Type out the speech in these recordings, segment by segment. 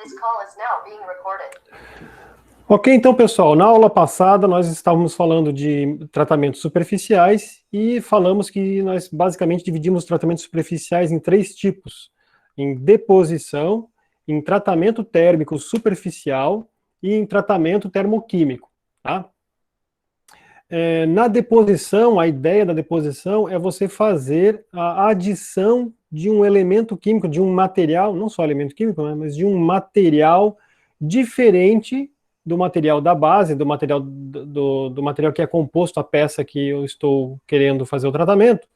This call is now being recorded. Ok, então pessoal, na aula passada nós estávamos falando de tratamentos superficiais e falamos que nós basicamente dividimos os tratamentos superficiais em três tipos: em deposição, em tratamento térmico superficial e em tratamento termoquímico, tá? Na deposição, a ideia da deposição é você fazer a adição de um elemento químico, de um material, não só elemento químico, né, mas de um material diferente do material da base, do material, do material que é composto a peça que eu estou querendo fazer o tratamento.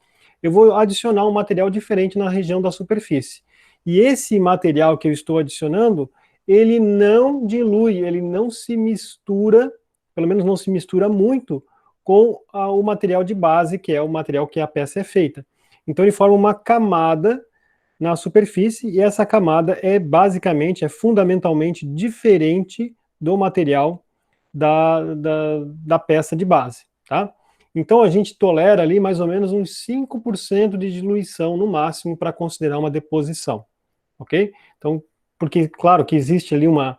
Eu vou adicionar um material diferente na região da superfície. E esse material que eu estou adicionando, ele não dilui, ele não se mistura, pelo menos não se mistura muito, com o material de base, que é o material que a peça é feita. Então ele forma uma camada na superfície, e essa camada é basicamente, fundamentalmente diferente do material da peça de base, tá? Então a gente tolera ali mais ou menos uns 5% de diluição no máximo para considerar uma deposição, ok? Então, porque claro que existe ali uma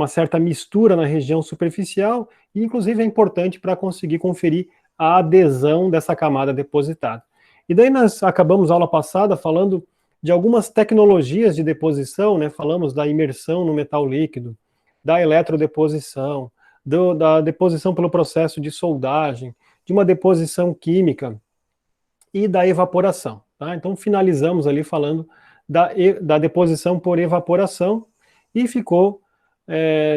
certa mistura na região superficial, e inclusive é importante para conseguir conferir a adesão dessa camada depositada. E daí nós acabamos a aula passada falando de algumas tecnologias de deposição, né? Falamos da imersão no metal líquido, da eletrodeposição, da deposição pelo processo de soldagem, de uma deposição química e da evaporação, tá? Então finalizamos ali falando da deposição por evaporação, e ficou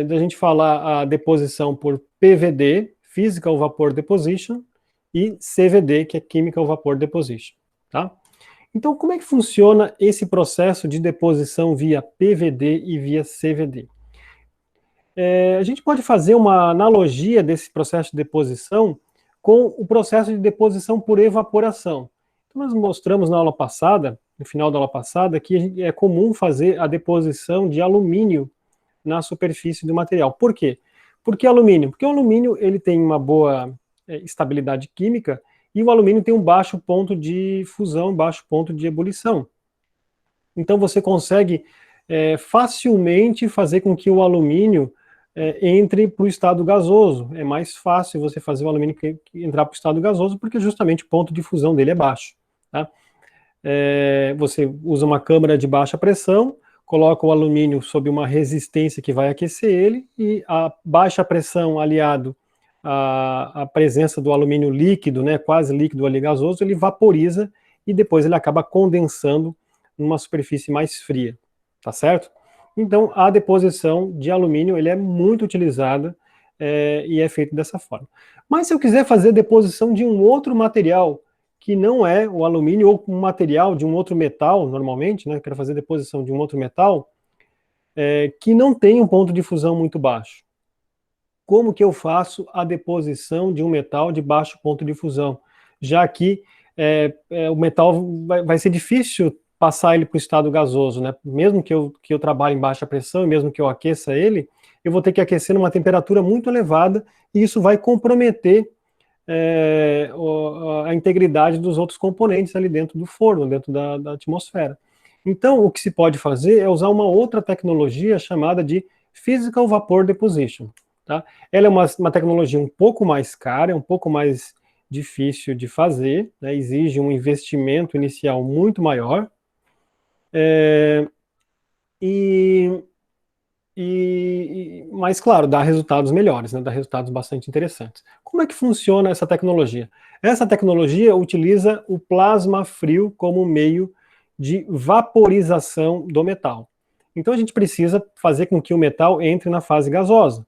da gente falar a deposição por PVD, Physical Vapor Deposition, e CVD, que é Chemical Vapor Deposition, tá? Então, como é que funciona esse processo de deposição via PVD e via CVD? A gente pode fazer uma analogia desse processo de deposição com o processo de deposição por evaporação. Então, nós mostramos na aula passada, no final da aula passada, que é comum fazer a deposição de alumínio na superfície do material. Por quê? Por que alumínio? Porque o alumínio ele tem uma boa estabilidade química, e o alumínio tem um baixo ponto de fusão, baixo ponto de ebulição. Então você consegue facilmente fazer com que o alumínio entre para o estado gasoso. É mais fácil você fazer o alumínio entrar para o estado gasoso, porque justamente o ponto de fusão dele é baixo, tá? Você usa uma câmara de baixa pressão, coloca o alumínio sob uma resistência que vai aquecer ele, e a baixa pressão aliado à presença do alumínio líquido, né, quase líquido ali gasoso, ele vaporiza e depois ele acaba condensando numa superfície mais fria, tá certo? Então a deposição de alumínio ele é muito utilizada e é feito dessa forma. Mas se eu quiser fazer deposição de um outro material, que não é o alumínio, ou um material de um outro metal, normalmente, né, quero fazer deposição de um outro metal, que não tem um ponto de fusão muito baixo. Como que eu faço a deposição de um metal de baixo ponto de fusão? Já que o metal vai ser difícil passar ele para o estado gasoso, né? Mesmo que eu trabalhe em baixa pressão, e mesmo que eu aqueça ele, eu vou ter que aquecer numa temperatura muito elevada, e isso vai comprometer a integridade dos outros componentes ali dentro do forno, dentro da atmosfera. Então, o que se pode fazer é usar uma outra tecnologia chamada de Physical Vapor Deposition, tá? Ela é uma tecnologia um pouco mais cara, é um pouco mais difícil de fazer, né? Exige um investimento inicial muito maior, mas, claro, dá resultados melhores, né? Dá resultados bastante interessantes. Como é que funciona essa tecnologia? Essa tecnologia utiliza o plasma frio como meio de vaporização do metal. Então a gente precisa fazer com que o metal entre na fase gasosa.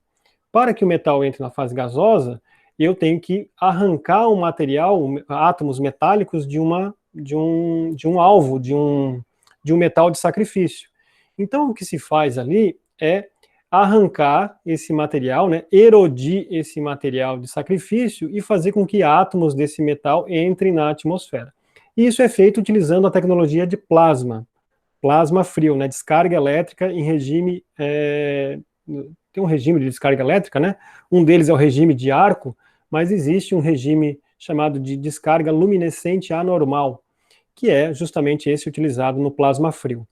Para que o metal entre na fase gasosa, eu tenho que arrancar um material, átomos metálicos de um alvo, de um metal de sacrifício. Então o que se faz ali é arrancar esse material, né, erodir esse material de sacrifício e fazer com que átomos desse metal entrem na atmosfera. E isso é feito utilizando a tecnologia de plasma frio, né, descarga elétrica em regime, tem um regime de descarga elétrica, né, um deles é o regime de arco, mas existe um regime chamado de descarga luminescente anormal, que é justamente esse utilizado no plasma frio.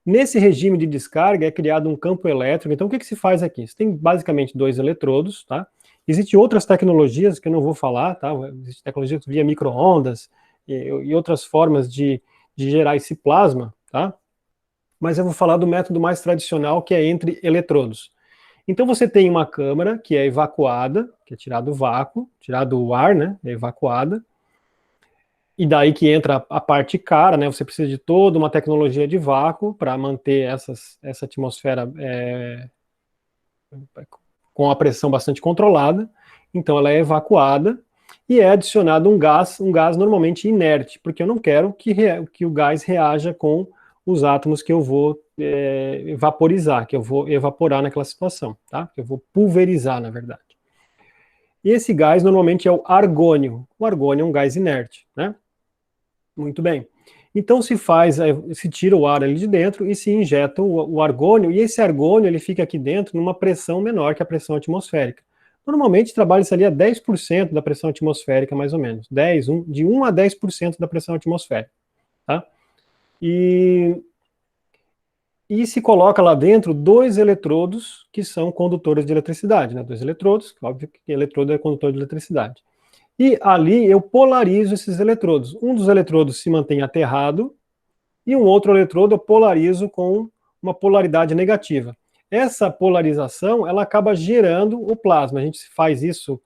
Nesse regime de descarga é criado um campo elétrico. Então o que se faz aqui? Você tem basicamente 2 eletrodos, tá? Existem outras tecnologias que eu não vou falar, tá? Existem tecnologias via micro-ondas e outras formas de gerar esse plasma, tá? Mas eu vou falar do método mais tradicional, que é entre eletrodos. Então você tem uma câmara que é evacuada, que é tirado o vácuo, tirado o ar, né? É evacuada. E daí que entra a parte cara, né? Você precisa de toda uma tecnologia de vácuo para manter essa atmosfera com a pressão bastante controlada. Então ela é evacuada e é adicionado um gás normalmente inerte, porque eu não quero que o gás reaja com os átomos que eu vou vaporizar, que eu vou evaporar naquela situação, tá? Que eu vou pulverizar, na verdade. E esse gás normalmente é o argônio. O argônio é um gás inerte, né? Muito bem. Então se tira o ar ali de dentro e se injeta o argônio, e esse argônio ele fica aqui dentro numa pressão menor que a pressão atmosférica. Normalmente trabalha-se ali a 10% da pressão atmosférica, mais ou menos. De 1 a 10% da pressão atmosférica. Tá? E se coloca lá dentro 2 eletrodos que são condutores de eletricidade. Né? 2 eletrodos, óbvio que eletrodo é condutor de eletricidade. E ali eu polarizo esses eletrodos. Um dos eletrodos se mantém aterrado e um outro eletrodo eu polarizo com uma polaridade negativa. Essa polarização, ela acaba gerando o plasma. A gente faz isso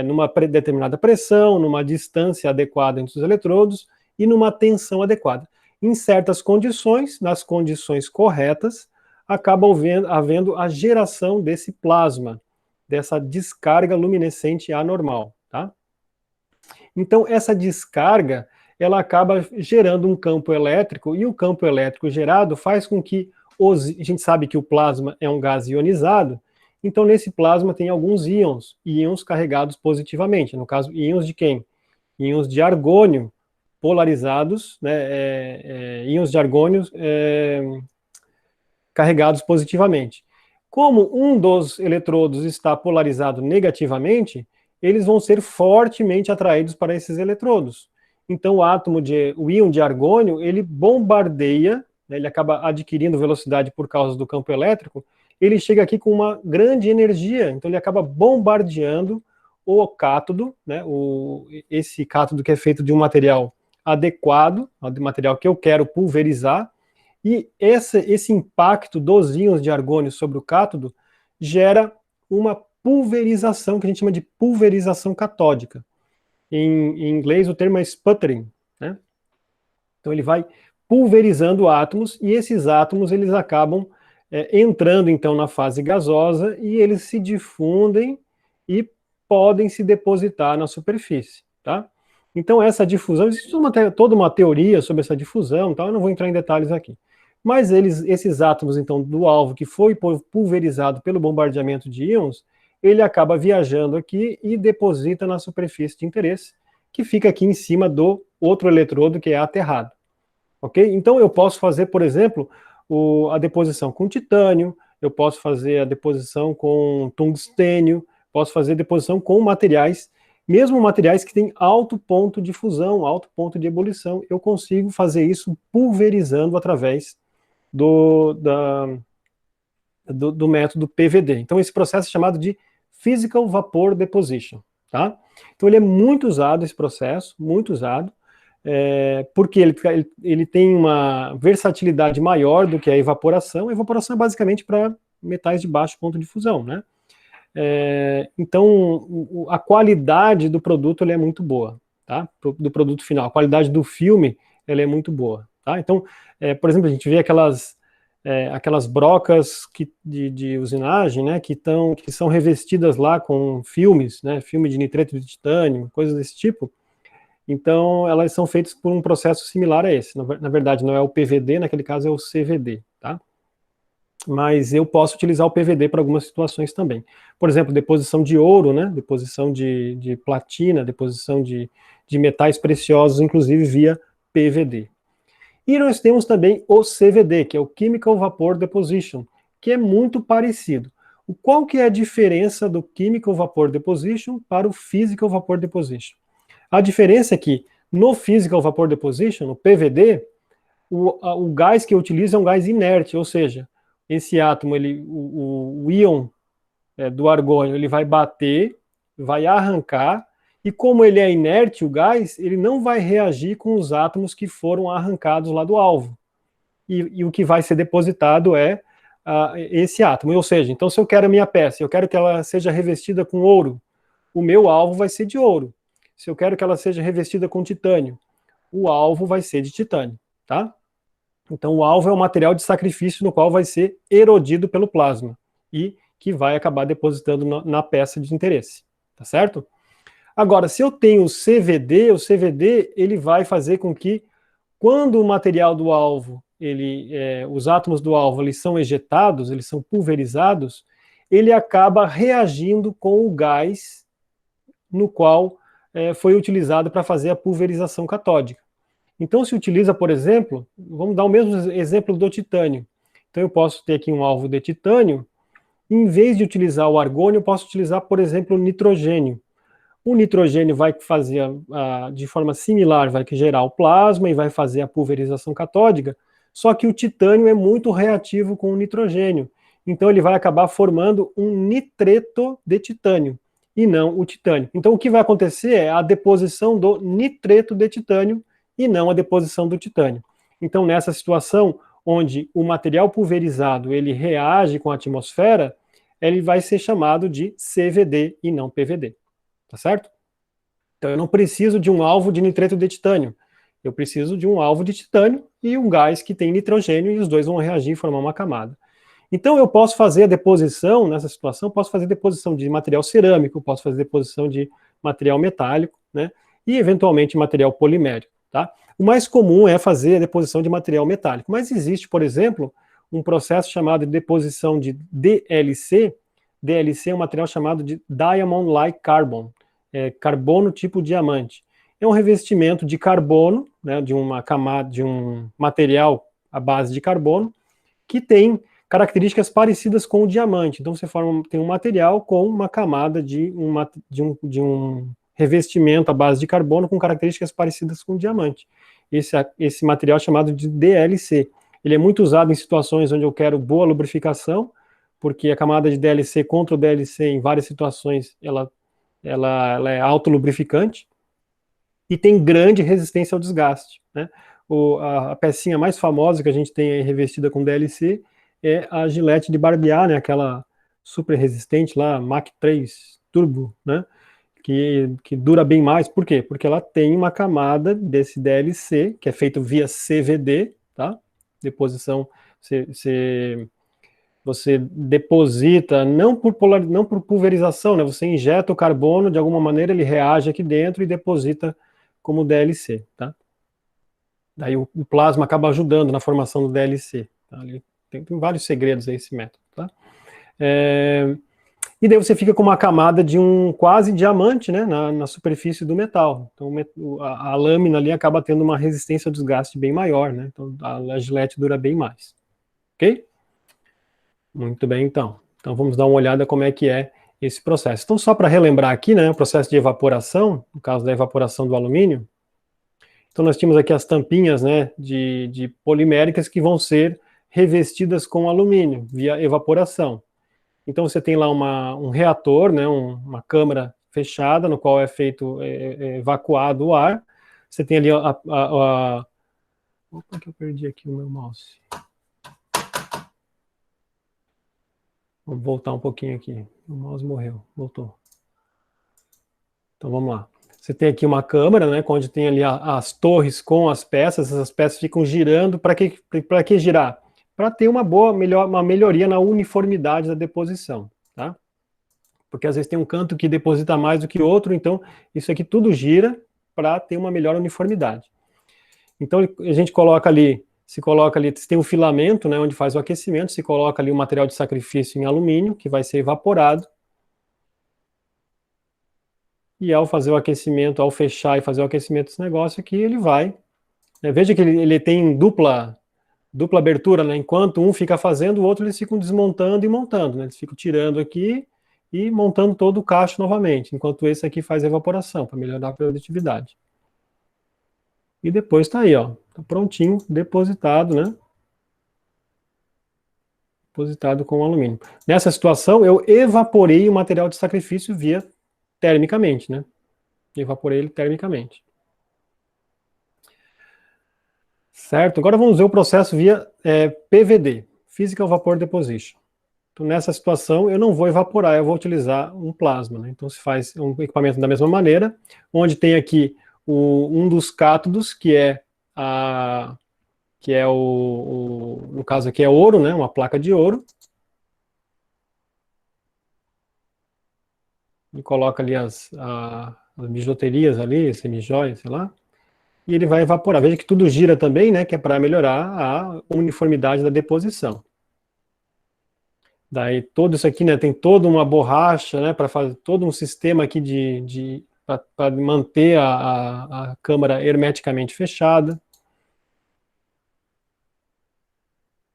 numa determinada pressão, numa distância adequada entre os eletrodos e numa tensão adequada. Em certas condições, nas condições corretas, acaba havendo a geração desse plasma, dessa descarga luminescente anormal, tá? Então, essa descarga, ela acaba gerando um campo elétrico, e o campo elétrico gerado faz com que a gente sabe que o plasma é um gás ionizado, então nesse plasma tem alguns íons carregados positivamente, no caso, íons de quem? Íons de argônio polarizados, né, íons de argônio carregados positivamente. Como um dos eletrodos está polarizado negativamente, eles vão ser fortemente atraídos para esses eletrodos. Então o íon de argônio, ele bombardeia, né, ele acaba adquirindo velocidade por causa do campo elétrico, ele chega aqui com uma grande energia, então ele acaba bombardeando o cátodo, né, esse cátodo que é feito de um material adequado, de material que eu quero pulverizar, e esse impacto dos íons de argônio sobre o cátodo gera uma pulverização, que a gente chama de pulverização catódica. Em inglês o termo é sputtering, né? Então ele vai pulverizando átomos, e esses átomos eles acabam entrando então na fase gasosa, e eles se difundem e podem se depositar na superfície, tá? Então essa difusão, existe toda uma teoria sobre essa difusão, tá? Eu não vou entrar em detalhes aqui. Mas esses átomos, então, do alvo que foi pulverizado pelo bombardeamento de íons, ele acaba viajando aqui e deposita na superfície de interesse, que fica aqui em cima do outro eletrodo que é aterrado. Ok? Então eu posso fazer, por exemplo, a deposição com titânio, eu posso fazer a deposição com tungstênio, posso fazer deposição com materiais, mesmo materiais que têm alto ponto de fusão, alto ponto de ebulição, eu consigo fazer isso pulverizando através do método PVD. Então esse processo é chamado de Physical Vapor Deposition, tá? Então ele é muito usado, esse processo, muito usado, porque ele tem uma versatilidade maior do que a evaporação. A evaporação é basicamente para metais de baixo ponto de fusão, né? Então a qualidade do produto é muito boa, tá? Do produto final, a qualidade do filme ela é muito boa, tá? Então, por exemplo, a gente vê aquelas brocas de usinagem, né, que são revestidas lá com filmes, né, filme de nitreto de titânio, coisas desse tipo. Então, elas são feitas por um processo similar a esse. Na verdade, não é o PVD, naquele caso é o CVD, tá? Mas eu posso utilizar o PVD para algumas situações também. Por exemplo, deposição de ouro, né, deposição de platina, deposição de metais preciosos, inclusive via PVD. E nós temos também o CVD, que é o Chemical Vapor Deposition, que é muito parecido. Qual que é a diferença do Chemical Vapor Deposition para o Physical Vapor Deposition? A diferença é que no Physical Vapor Deposition, no PVD, o gás que eu utilizo é um gás inerte, ou seja, esse átomo, o íon do argônio, ele vai bater, vai arrancar, e como ele é inerte, o gás, ele não vai reagir com os átomos que foram arrancados lá do alvo. E o que vai ser depositado é esse átomo. Ou seja, então se eu quero a minha peça, eu quero que ela seja revestida com ouro, o meu alvo vai ser de ouro. Se eu quero que ela seja revestida com titânio, o alvo vai ser de titânio, tá? Então o alvo é o material de sacrifício no qual vai ser erodido pelo plasma e que vai acabar depositando na peça de interesse, tá certo? Agora, se eu tenho o CVD ele vai fazer com que quando o material do alvo, os átomos do alvo, eles são ejetados, eles são pulverizados, ele acaba reagindo com o gás no qual foi utilizado para fazer a pulverização catódica. Então se utiliza, por exemplo, vamos dar o mesmo exemplo do titânio. Então eu posso ter aqui um alvo de titânio, em vez de utilizar o argônio, eu posso utilizar, por exemplo, o nitrogênio. O nitrogênio vai fazer, de forma similar, vai gerar o plasma e vai fazer a pulverização catódica, só que o titânio é muito reativo com o nitrogênio. Então ele vai acabar formando um nitreto de titânio, e não o titânio. Então o que vai acontecer é a deposição do nitreto de titânio, e não a deposição do titânio. Então nessa situação, onde o material pulverizado ele reage com a atmosfera, ele vai ser chamado de CVD e não PVD. Tá certo? Então eu não preciso de um alvo de nitreto de titânio. Eu preciso de um alvo de titânio e um gás que tem nitrogênio e os dois vão reagir e formar uma camada. Então eu posso fazer a deposição, nessa situação, posso fazer deposição de material cerâmico, posso fazer deposição de material metálico, né? E eventualmente material polimérico, tá? O mais comum é fazer a deposição de material metálico, mas existe, por exemplo, um processo chamado de deposição de DLC. DLC é um material chamado de Diamond Like Carbon, carbono tipo diamante. É um revestimento de carbono, né, de uma camada, de um material à base de carbono, que tem características parecidas com o diamante. Então você tem um material com uma camada de um revestimento à base de carbono com características parecidas com o diamante. Esse material é chamado de DLC. Ele é muito usado em situações onde eu quero boa lubrificação, porque a camada de DLC contra o DLC, em várias situações, ela é autolubrificante e tem grande resistência ao desgaste, né? A pecinha mais famosa que a gente tem aí revestida com DLC é a Gillette de barbear, né? Aquela super resistente lá, Mach 3 Turbo, né? Que dura bem mais. Por quê? Porque ela tem uma camada desse DLC, que é feito via CVD, tá? Deposição, você deposita, não por pulverização, né? Você injeta o carbono, de alguma maneira ele reage aqui dentro e deposita como DLC, tá? Daí o plasma acaba ajudando na formação do DLC. Tá? Tem vários segredos aí esse método, tá? E daí você fica com uma camada de um quase diamante, né, na superfície do metal. Então a lâmina ali acaba tendo uma resistência ao desgaste bem maior, né? Então a Gillette dura bem mais. Ok? Muito bem, então. Então vamos dar uma olhada como é que é esse processo. Então só para relembrar aqui, né, o processo de evaporação, no caso da evaporação do alumínio. Então nós tínhamos aqui as tampinhas, né, de poliméricas que vão ser revestidas com alumínio via evaporação. Então você tem lá um reator, né, uma câmara fechada, no qual é feito evacuado o ar. Você tem ali Opa, que eu perdi aqui o meu mouse. Vou voltar um pouquinho aqui. O mouse morreu, voltou. Então vamos lá. Você tem aqui uma câmara, né, onde tem ali as torres com as peças. Essas peças ficam girando. Para que girar? Para ter uma melhoria na uniformidade da deposição, tá? Porque às vezes tem um canto que deposita mais do que outro, então isso aqui tudo gira para ter uma melhor uniformidade. Então a gente coloca ali, se tem um filamento, né, onde faz o aquecimento, se coloca ali o material de sacrifício em alumínio, que vai ser evaporado, e ao fazer o aquecimento, ao fechar e fazer o aquecimento desse negócio aqui, ele vai, né, veja que ele tem dupla abertura, né, enquanto um fica fazendo, o outro eles ficam desmontando e montando, né, eles ficam tirando aqui e montando todo o cacho novamente, enquanto esse aqui faz evaporação, para melhorar a produtividade. E depois está aí, ó, Tá prontinho, depositado, né? Depositado com alumínio. Nessa situação, eu evaporei o material de sacrifício via termicamente, né? Evaporei ele termicamente. Certo? Agora vamos ver o processo via PVD, Physical Vapor Deposition. Então, nessa situação, eu não vou evaporar, eu vou utilizar um plasma, né? Então, se faz um equipamento da mesma maneira, onde tem aqui um dos cátodos, no caso aqui é ouro, né? Uma placa de ouro. E coloca ali as bijuterias ali, semijóias, sei lá. E ele vai evaporar. Veja que tudo gira também, né? Que é para melhorar a uniformidade da deposição. Daí todo isso aqui, né? Tem toda uma borracha, né? Para fazer todo um sistema aqui para manter a câmara hermeticamente fechada.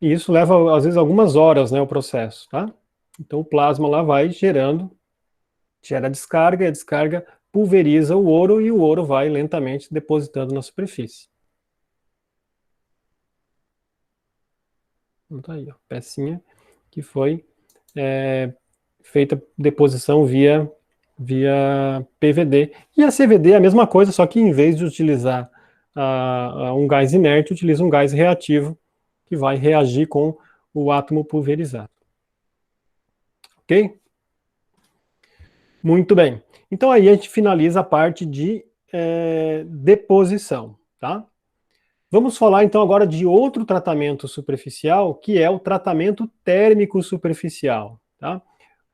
E isso leva, às vezes, algumas horas, né? O processo, tá? Então o plasma lá vai gerando, gera a descarga, e a descarga pulveriza o ouro e o ouro vai lentamente depositando na superfície. Então tá aí, ó, pecinha que foi feita deposição via PVD. E a CVD é a mesma coisa, só que em vez de utilizar um gás inerte, utiliza um gás reativo que vai reagir com o átomo pulverizado. Ok? Muito bem. Então aí a gente finaliza a parte de deposição, tá? Vamos falar então agora de outro tratamento superficial, que é o tratamento térmico superficial, tá?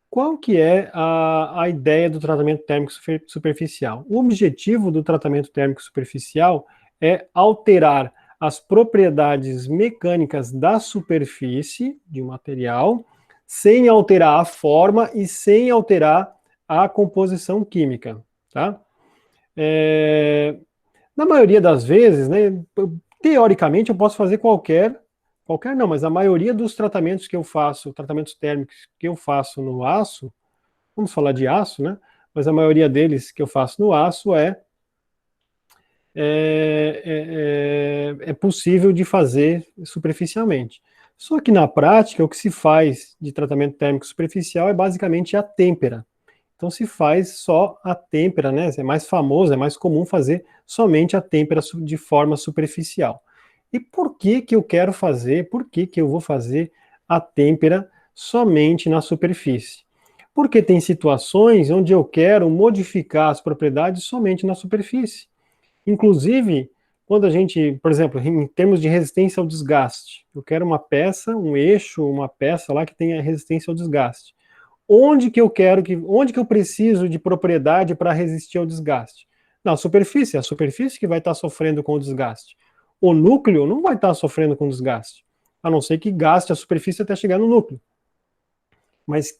Qual que é a ideia do tratamento térmico superficial? O objetivo do tratamento térmico superficial é alterar as propriedades mecânicas da superfície de um material, sem alterar a forma e sem alterar a composição química, tá? Na maioria das vezes, né, teoricamente eu posso fazer qualquer não, mas a maioria dos tratamentos que eu faço, tratamentos térmicos que eu faço no aço, vamos falar de aço, né? Mas a maioria deles que eu faço no aço é possível de fazer superficialmente. Só que na prática, o que se faz de tratamento térmico superficial é basicamente a têmpera. Então se faz só a têmpera, né? É mais famoso, é mais comum fazer somente a têmpera de forma superficial. E por que que eu quero fazer, por que que eu vou fazer a têmpera somente na superfície? Porque tem situações onde eu quero modificar as propriedades somente na superfície. Inclusive, quando a gente, por exemplo, em termos de resistência ao desgaste, eu quero uma peça, um eixo, uma peça lá que tenha resistência ao desgaste. Onde que eu preciso de propriedade para resistir ao desgaste? Na superfície, é a superfície que vai estar sofrendo com o desgaste. O núcleo não vai estar sofrendo com desgaste, a não ser que gaste a superfície até chegar no núcleo. Mas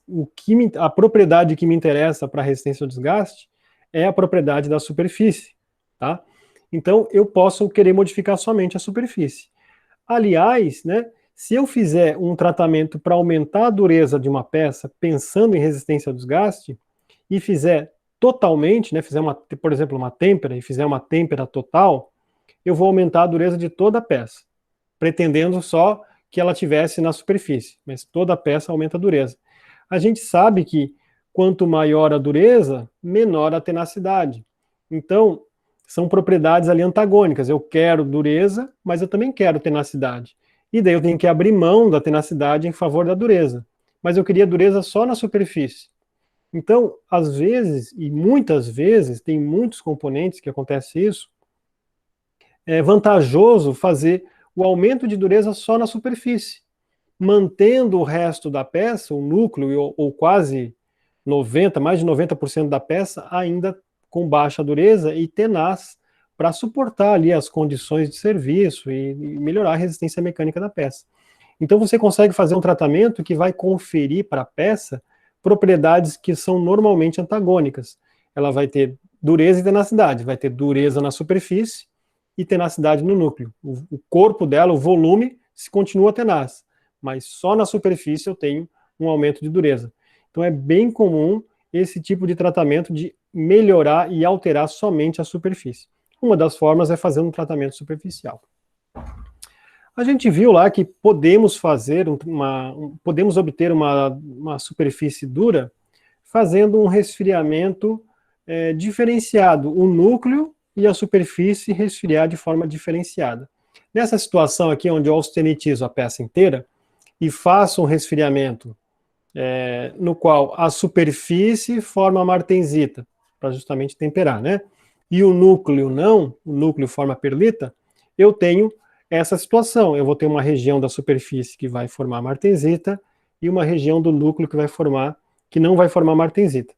a propriedade que me interessa para a resistência ao desgaste é a propriedade da superfície, tá? Então eu posso querer modificar somente a superfície. Aliás, né, se eu fizer um tratamento para aumentar a dureza de uma peça, pensando em resistência ao desgaste, e fizer totalmente, né, por exemplo, uma têmpera, e fizer uma têmpera total, eu vou aumentar a dureza de toda a peça, pretendendo só que ela tivesse na superfície, mas toda a peça aumenta a dureza. A gente sabe que quanto maior a dureza, menor a tenacidade. Então, são propriedades ali antagônicas. Eu quero dureza, mas eu também quero tenacidade. E daí eu tenho que abrir mão da tenacidade em favor da dureza. Mas eu queria dureza só na superfície. Então, às vezes, e muitas vezes, tem muitos componentes que acontece isso, é vantajoso fazer o aumento de dureza só na superfície, mantendo o resto da peça, o núcleo ou quase 90, mais de 90% da peça ainda com baixa dureza e tenaz para suportar ali as condições de serviço e melhorar a resistência mecânica da peça. Então você consegue fazer um tratamento que vai conferir para a peça propriedades que são normalmente antagônicas. Ela vai ter dureza e tenacidade, vai ter dureza na superfície e tenacidade no núcleo. O corpo dela, o volume, se continua tenaz, mas só na superfície eu tenho um aumento de dureza. Então é bem comum esse tipo de tratamento de melhorar e alterar somente a superfície. Uma das formas é fazer um tratamento superficial. A gente viu lá que podemos fazer podemos obter uma superfície dura fazendo um resfriamento diferenciado, o núcleo e a superfície resfriar de forma diferenciada. Nessa situação aqui, onde eu austenitizo a peça inteira e faço um resfriamento no qual a superfície forma a martensita, para justamente temperar, né? E o núcleo não, o núcleo forma a perlita, eu tenho essa situação. Eu vou ter uma região da superfície que vai formar martensita e uma região do núcleo que não vai formar martensita.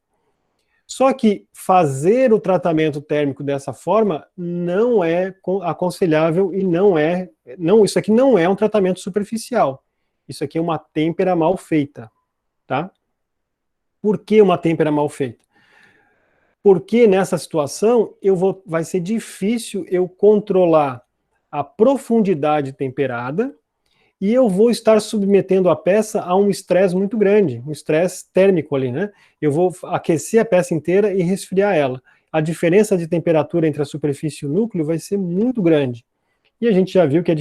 Só que fazer o tratamento térmico dessa forma não é aconselhável e isso aqui não é um tratamento superficial. Isso aqui é uma têmpera mal feita, tá? Por que uma têmpera mal feita? Porque nessa situação vai ser difícil eu controlar a profundidade temperada e eu vou estar submetendo a peça a um estresse muito grande, um estresse térmico ali, né? Eu vou aquecer a peça inteira e resfriar ela. A diferença de temperatura entre a superfície e o núcleo vai ser muito grande. E a gente já viu que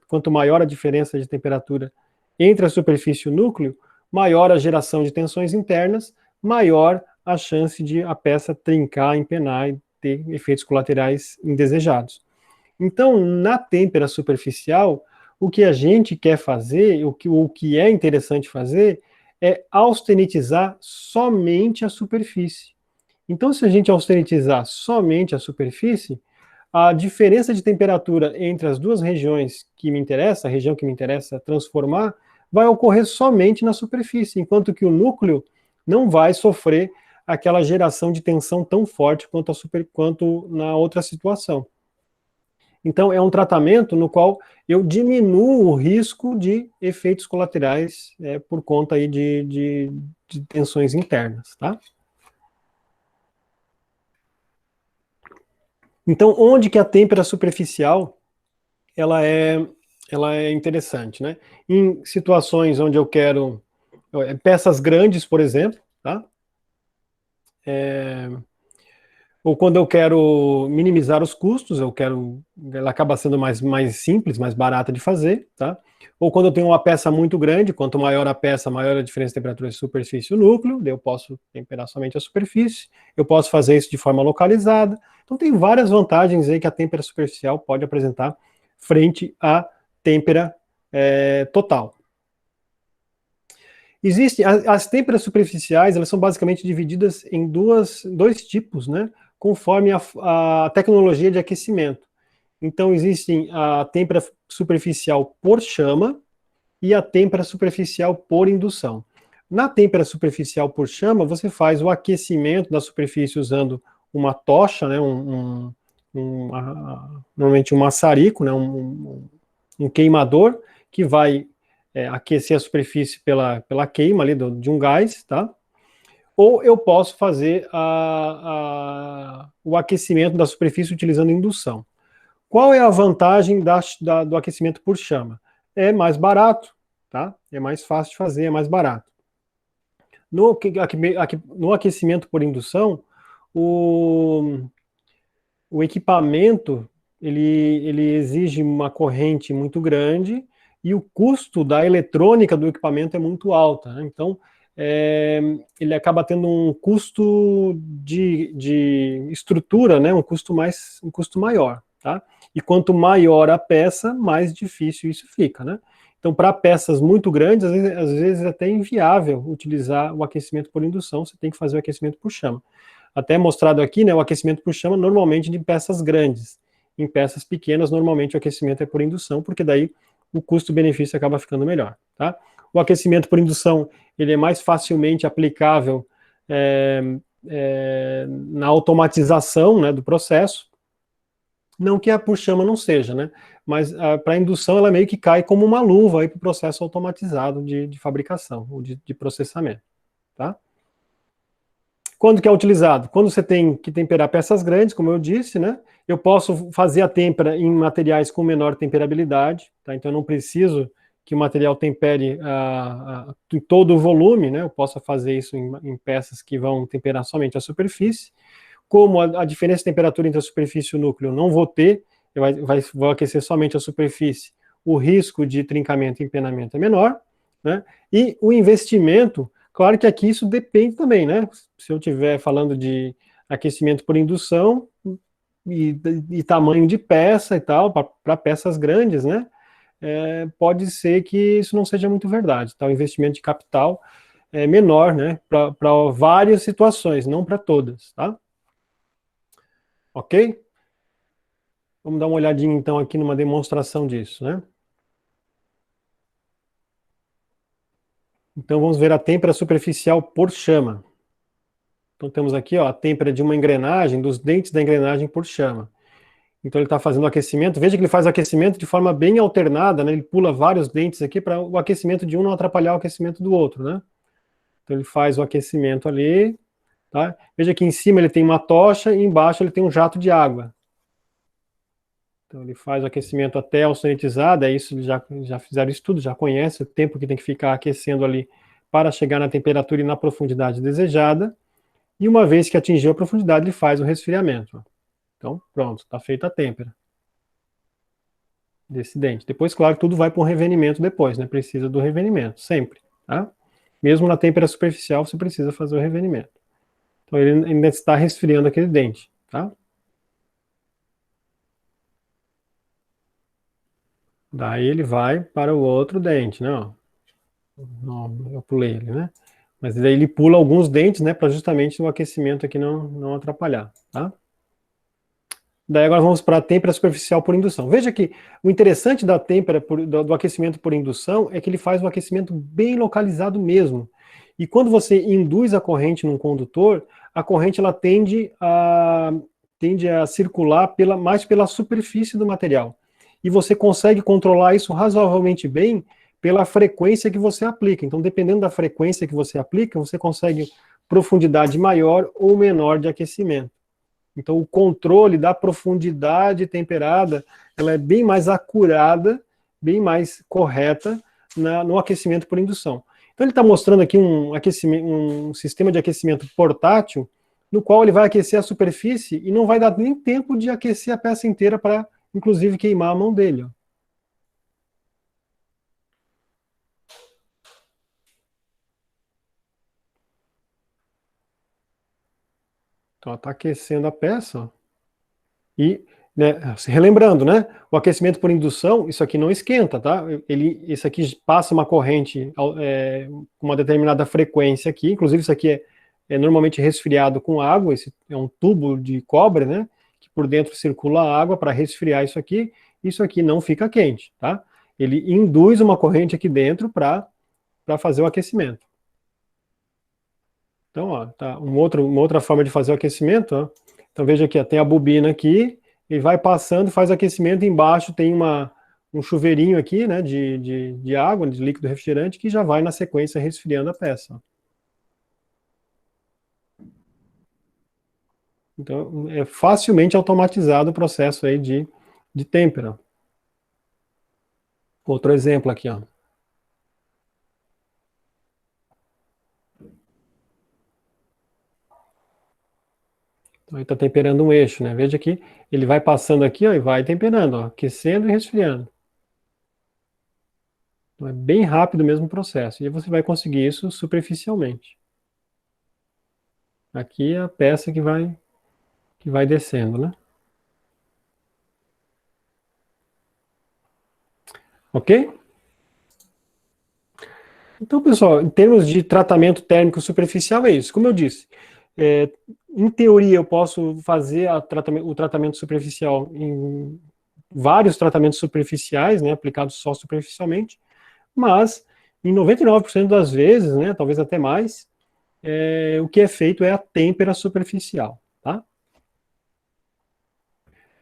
quanto maior a diferença de temperatura entre a superfície e o núcleo, maior a geração de tensões internas, maior a chance de a peça trincar, empenar e ter efeitos colaterais indesejados. Então, na têmpera superficial, o que a gente quer fazer, o que é interessante fazer, é austenitizar somente a superfície. Então, se a gente austenitizar somente a superfície, a diferença de temperatura entre as duas regiões que me interessa, a região que me interessa transformar, vai ocorrer somente na superfície, enquanto que o núcleo não vai sofrer aquela geração de tensão tão forte quanto na outra situação. Então, é um tratamento no qual eu diminuo o risco de efeitos colaterais por conta aí de tensões internas, tá? Então, onde que a têmpera superficial ela é interessante, né? Em situações onde eu quero peças grandes, por exemplo, tá? Ou quando eu quero minimizar os custos, ela acaba sendo mais simples, mais barata de fazer, tá? Ou quando eu tenho uma peça muito grande, quanto maior a peça, maior a diferença de temperatura de superfície e núcleo, daí eu posso temperar somente a superfície, eu posso fazer isso de forma localizada. Então tem várias vantagens aí que a têmpera superficial pode apresentar frente à têmpera total. As têmperas superficiais, elas são basicamente divididas em dois tipos, né? Conforme a tecnologia de aquecimento. Então, existem a têmpera superficial por chama e a têmpera superficial por indução. Na têmpera superficial por chama, você faz o aquecimento da superfície usando uma tocha, né, normalmente um maçarico, né, um queimador, que vai aquecer a superfície pela queima ali de um gás, tá? Ou eu posso fazer o aquecimento da superfície utilizando indução. Qual é a vantagem do aquecimento por chama? É mais barato, tá? É mais fácil de fazer, é mais barato. No aquecimento por indução, o equipamento ele exige uma corrente muito grande e o custo da eletrônica do equipamento é muito alta, né? Então, ele acaba tendo um custo de estrutura, né? Um custo maior, tá? E quanto maior a peça, mais difícil isso fica, né? Então, para peças muito grandes, às vezes é até inviável utilizar o aquecimento por indução, você tem que fazer o aquecimento por chama. Até mostrado aqui, né, o aquecimento por chama normalmente de peças grandes. Em peças pequenas, normalmente o aquecimento é por indução, porque daí o custo-benefício acaba ficando melhor, tá? O aquecimento por indução, ele é mais facilmente aplicável na automatização, né, do processo. Não que a por chama não seja, né? Mas para a indução ela meio que cai como uma luva para o processo automatizado de fabricação, ou de processamento, tá? Quando que é utilizado? Quando você tem que temperar peças grandes, como eu disse, né? Eu posso fazer a têmpera em materiais com menor temperabilidade, tá? Então eu não preciso que o material tempere em todo o volume, né? Eu posso fazer isso em peças que vão temperar somente a superfície. Como a diferença de temperatura entre a superfície e o núcleo eu não vou ter, vou aquecer somente a superfície, o risco de trincamento e empenamento é menor, né? E o investimento, claro que aqui isso depende também, né? Se eu estiver falando de aquecimento por indução e tamanho de peça e tal, para peças grandes, né? Pode ser que isso não seja muito verdade, tá? O investimento de capital é menor, né? Para várias situações, não para todas, tá? Ok? Vamos dar uma olhadinha então aqui numa demonstração disso, né? Então vamos ver a têmpera superficial por chama. Então temos aqui, ó, a têmpera de uma engrenagem, dos dentes da engrenagem por chama. Então ele está fazendo o aquecimento. Veja que ele faz o aquecimento de forma bem alternada, né? Ele pula vários dentes aqui para o aquecimento de um não atrapalhar o aquecimento do outro, né? Então ele faz o aquecimento ali, tá? Veja que em cima ele tem uma tocha e embaixo ele tem um jato de água. Então ele faz o aquecimento até austenitizar, é isso, já fizeram isso tudo, já conhece o tempo que tem que ficar aquecendo ali para chegar na temperatura e na profundidade desejada. E uma vez que atingiu a profundidade, ele faz o resfriamento. Então, pronto, está feita a têmpera desse dente. Depois, claro, tudo vai para um revenimento depois, né? Precisa do revenimento, sempre, tá? Mesmo na têmpera superficial, você precisa fazer o revenimento. Então, ele ainda está resfriando aquele dente, tá? Daí ele vai para o outro dente, né? Ó. Não, eu pulei ele, né? Mas daí ele pula alguns dentes, né? Para justamente o aquecimento aqui não atrapalhar, tá? Daí agora vamos para a têmpera superficial por indução. Veja que o interessante da têmpera do aquecimento por indução é que ele faz um aquecimento bem localizado mesmo. E quando você induz a corrente num condutor, a corrente ela tende a circular mais pela superfície do material. E você consegue controlar isso razoavelmente bem pela frequência que você aplica. Então, dependendo da frequência que você aplica, você consegue profundidade maior ou menor de aquecimento. Então, o controle da profundidade temperada, ela é bem mais acurada, bem mais correta no aquecimento por indução. Então, ele está mostrando aqui um sistema de aquecimento portátil, no qual ele vai aquecer a superfície e não vai dar nem tempo de aquecer a peça inteira para, inclusive, queimar a mão dele. Ó. Então, está aquecendo a peça, ó. E, né, relembrando, né, o aquecimento por indução, isso aqui não esquenta, tá? Isso aqui passa uma corrente com uma determinada frequência aqui, inclusive isso aqui é normalmente resfriado com água, esse é um tubo de cobre, né, que por dentro circula água para resfriar isso aqui não fica quente, tá? Ele induz uma corrente aqui dentro para fazer o aquecimento. Então, ó, tá uma outra forma de fazer o aquecimento, ó. Então veja aqui, ó, tem a bobina aqui, e vai passando, faz aquecimento, embaixo tem um chuveirinho aqui, né, de água, de líquido refrigerante, que já vai na sequência resfriando a peça. Ó. Então é facilmente automatizado o processo aí de têmpera. Outro exemplo aqui, ó. Então, ele está temperando um eixo, né? Veja que ele vai passando aqui, ó, e vai temperando, ó, aquecendo e resfriando. Então, é bem rápido mesmo o processo. E você vai conseguir isso superficialmente. Aqui é a peça que vai descendo, né? Ok? Então, pessoal, em termos de tratamento térmico superficial, é isso. Como eu disse, em teoria eu posso fazer o tratamento superficial em vários tratamentos superficiais, né, aplicados só superficialmente, mas em 99% das vezes, né, talvez até mais, o que é feito é a têmpera superficial, tá?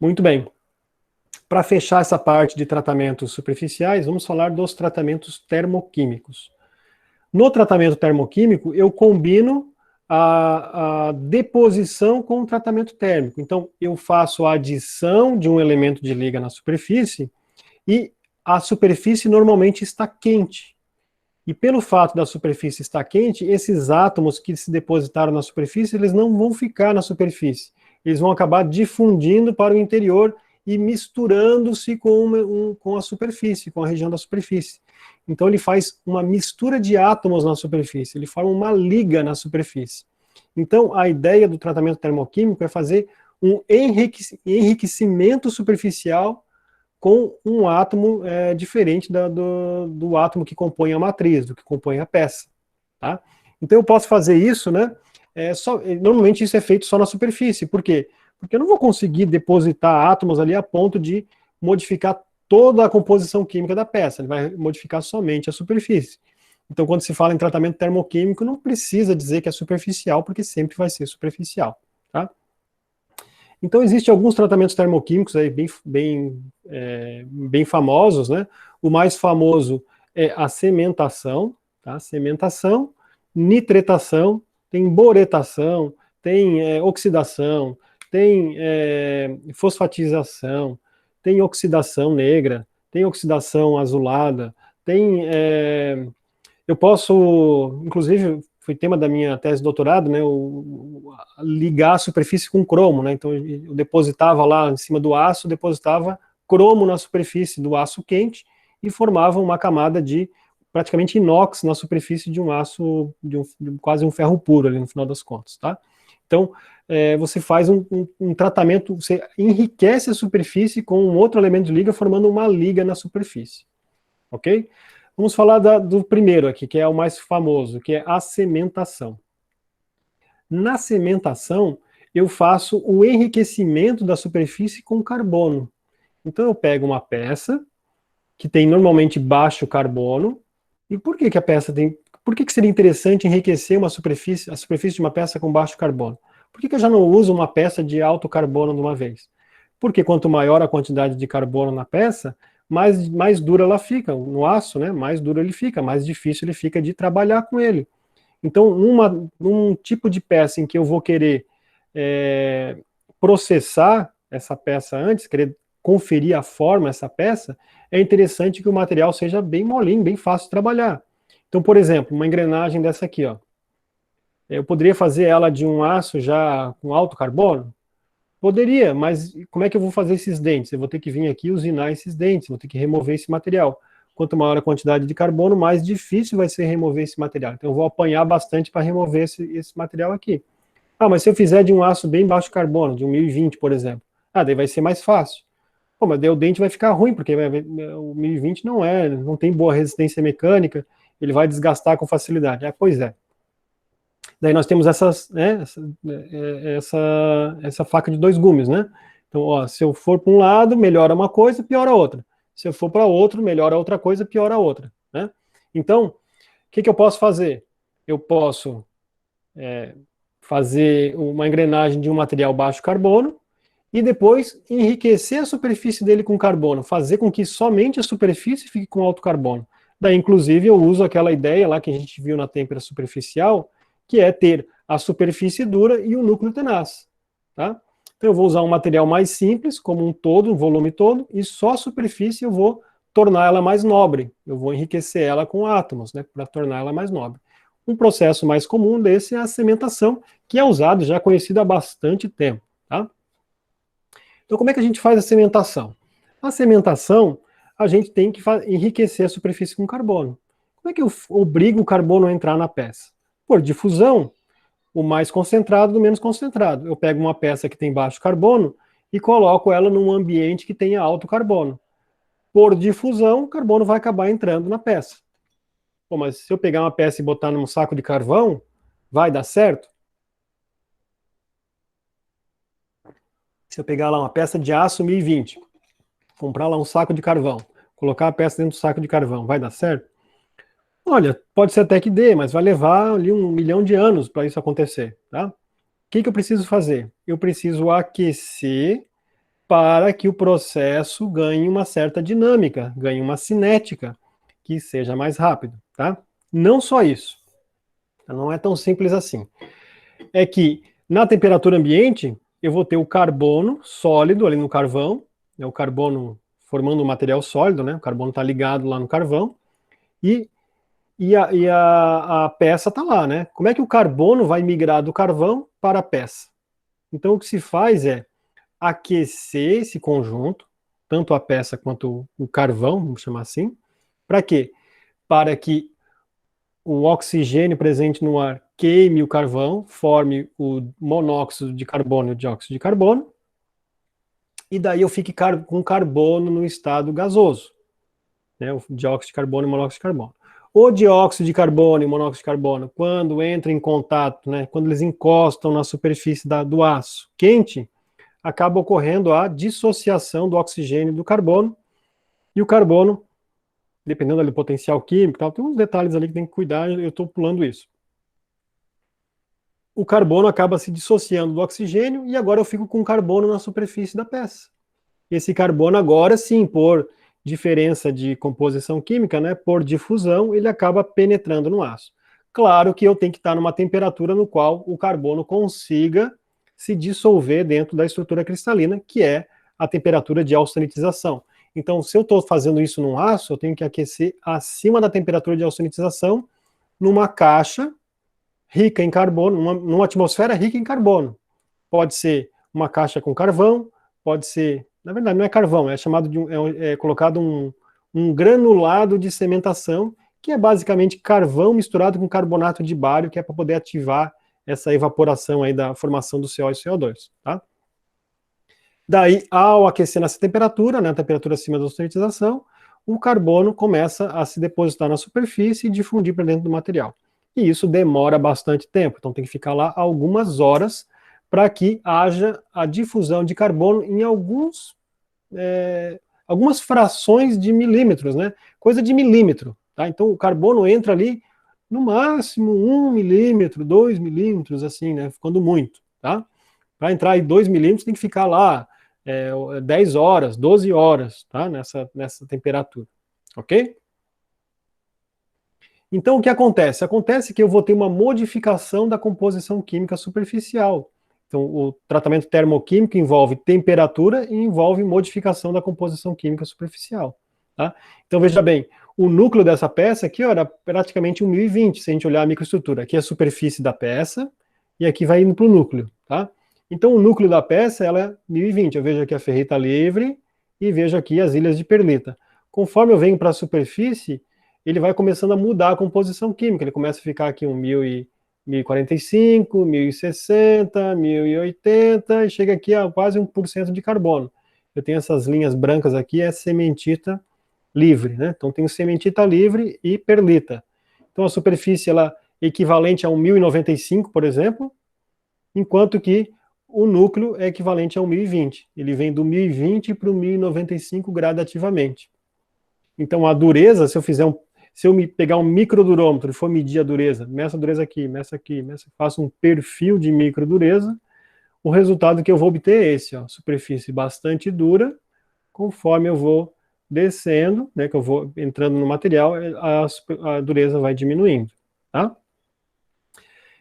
Muito bem. Para fechar essa parte de tratamentos superficiais, vamos falar dos tratamentos termoquímicos. No tratamento termoquímico, eu combino a deposição com o tratamento térmico. Então, eu faço a adição de um elemento de liga na superfície e a superfície normalmente está quente. E pelo fato da superfície estar quente, esses átomos que se depositaram na superfície, eles não vão ficar na superfície. Eles vão acabar difundindo para o interior e misturando-se com a superfície, com a região da superfície. Então ele faz uma mistura de átomos na superfície, ele forma uma liga na superfície. Então a ideia do tratamento termoquímico é fazer um enriquecimento superficial com um átomo diferente do átomo que compõe a matriz, do que compõe a peça. Tá? Então eu posso fazer isso, né? Normalmente isso é feito só na superfície. Por quê? Porque eu não vou conseguir depositar átomos ali a ponto de modificar toda a composição química da peça. Ele vai modificar somente a superfície. Então, quando se fala em tratamento termoquímico, não precisa dizer que é superficial, porque sempre vai ser superficial. Tá? Então, existem alguns tratamentos termoquímicos aí bem famosos, né? O mais famoso é a cementação, tá? Cementação, nitretação, tem boretação, tem oxidação, tem fosfatização, tem oxidação negra, tem oxidação azulada, eu posso, inclusive, foi tema da minha tese de doutorado, né, ligar a superfície com cromo, né, então eu depositava lá em cima do aço, depositava cromo na superfície do aço quente e formava uma camada de praticamente inox na superfície de um aço, de quase um ferro puro ali no final das contas, tá? Então, você faz um tratamento, você enriquece a superfície com um outro elemento de liga, formando uma liga na superfície, ok? Vamos falar do primeiro aqui, que é o mais famoso, que é a cementação. Na cementação, eu faço o enriquecimento da superfície com carbono. Então eu pego uma peça, que tem normalmente baixo carbono, e por que a peça tem... Por que seria interessante enriquecer a superfície de uma peça com baixo carbono? Por que eu já não uso uma peça de alto carbono de uma vez? Porque quanto maior a quantidade de carbono na peça, mais dura ela fica, no aço, né? Mais duro ele fica, mais difícil ele fica de trabalhar com ele. Então, num tipo de peça em que eu vou querer processar essa peça antes, querer conferir a forma dessa peça, é interessante que o material seja bem molinho, bem fácil de trabalhar. Então, por exemplo, uma engrenagem dessa aqui, ó. Eu poderia fazer ela de um aço já com alto carbono? Poderia, mas como é que eu vou fazer esses dentes? Eu vou ter que vir aqui usinar esses dentes, vou ter que remover esse material. Quanto maior a quantidade de carbono, mais difícil vai ser remover esse material. Então eu vou apanhar bastante para remover esse material aqui. Ah, mas se eu fizer de um aço bem baixo carbono, de um 1020, por exemplo, daí vai ser mais fácil. Pô, mas daí o dente vai ficar ruim, porque o 1020 não tem boa resistência mecânica, ele vai desgastar com facilidade. Pois é. Daí nós temos essa faca de dois gumes, né? Então, ó, se eu for para um lado, melhora uma coisa, piora outra. Se eu for para outro, melhora outra coisa, piora outra, né? Então, o que eu posso fazer? Eu posso fazer uma engrenagem de um material baixo carbono e depois enriquecer a superfície dele com carbono, fazer com que somente a superfície fique com alto carbono. Daí, inclusive, eu uso aquela ideia lá que a gente viu na têmpera superficial, que é ter a superfície dura e o núcleo tenaz, tá? Então eu vou usar um material mais simples, como um todo, um volume todo, e só a superfície eu vou tornar ela mais nobre, eu vou enriquecer ela com átomos, né, para tornar ela mais nobre. Um processo mais comum desse é a cementação, que é usado, já conhecido há bastante tempo, tá? Então como é que a gente faz a cementação? A cementação, a gente tem que enriquecer a superfície com carbono. Como é que eu obrigo o carbono a entrar na peça? Por difusão, o mais concentrado do menos concentrado. Eu pego uma peça que tem baixo carbono e coloco ela num ambiente que tenha alto carbono. Por difusão, o carbono vai acabar entrando na peça. Pô, mas se eu pegar uma peça e botar num saco de carvão, vai dar certo? Se eu pegar lá uma peça de aço 1020, comprar lá um saco de carvão, colocar a peça dentro do saco de carvão, vai dar certo? Olha, pode ser até que dê, mas vai levar ali 1 milhão de anos para isso acontecer, tá? O que eu preciso fazer? Eu preciso aquecer para que o processo ganhe uma certa dinâmica, ganhe uma cinética, que seja mais rápido, tá? Não só isso, não é tão simples assim. É que na temperatura ambiente, eu vou ter o carbono sólido ali no carvão, né, o carbono formando um material sólido, né? O carbono está ligado lá no carvão, a peça está lá, né? Como é que o carbono vai migrar do carvão para a peça? Então o que se faz é, aquecer esse conjunto, tanto a peça quanto o carvão, vamos chamar assim. Para quê? Para que o oxigênio presente no ar queime o carvão, forme o monóxido de carbono e o dióxido de carbono, e daí eu fique com carbono no estado gasoso, né, o dióxido de carbono e monóxido de carbono. O dióxido de carbono e o monóxido de carbono, quando entram em contato, né, quando eles encostam na superfície do aço quente, acaba ocorrendo a dissociação do oxigênio e do carbono, e o carbono, dependendo do potencial químico, tal, tem uns detalhes ali que tem que cuidar, eu estou pulando isso. O carbono acaba se dissociando do oxigênio e agora eu fico com carbono na superfície da peça. Esse carbono agora, sim, por diferença de composição química, né, por difusão, ele acaba penetrando no aço. Claro que eu tenho que estar numa temperatura no qual o carbono consiga se dissolver dentro da estrutura cristalina, que é a temperatura de austenitização. Então, se eu estou fazendo isso num aço, eu tenho que aquecer acima da temperatura de austenitização numa caixa rica em carbono, numa atmosfera rica em carbono. Pode ser uma caixa com carvão, pode ser, na verdade não é carvão, é chamado de colocado um granulado de cementação, que é basicamente carvão misturado com carbonato de bário, que é para poder ativar essa evaporação aí da formação do CO e CO2, tá? Daí, ao aquecer nessa temperatura, né, a temperatura acima da austenitização, o carbono começa a se depositar na superfície e difundir para dentro do material. E isso demora bastante tempo, então tem que ficar lá algumas horas para que haja a difusão de carbono em algumas frações de milímetros, né? Coisa de milímetro, tá? Então o carbono entra ali no máximo 1 milímetro, 2 milímetros, assim, né? Ficando muito, tá? Para entrar em 2 milímetros tem que ficar lá 10 horas, 12 horas, tá? Nessa temperatura, ok? Então, o que acontece? Acontece que eu vou ter uma modificação da composição química superficial. Então, o tratamento termoquímico envolve temperatura e envolve modificação da composição química superficial. Tá? Então, veja bem, o núcleo dessa peça aqui ó, era praticamente um 1020, se a gente olhar a microestrutura. Aqui é a superfície da peça e aqui vai indo para o núcleo. Tá? Então, o núcleo da peça ela é 1020. Eu vejo aqui a ferrita livre e vejo aqui as ilhas de perlita. Conforme eu venho para a superfície, ele vai começando a mudar a composição química. Ele começa a ficar aqui um 1045, 1060, 1080 e chega aqui a quase 1% de carbono. Eu tenho essas linhas brancas aqui, é cementita livre, né? Então tenho cementita livre e perlita. Então a superfície ela é equivalente a um 1095, por exemplo, enquanto que o núcleo é equivalente a um 1020. Ele vem do 1020 para o 1095 gradativamente. Então a dureza, se eu pegar um microdurômetro e for medir a dureza, meço a dureza aqui, faço um perfil de microdureza, o resultado que eu vou obter é esse, ó, superfície bastante dura, conforme eu vou descendo, né, que eu vou entrando no material, a dureza vai diminuindo, tá?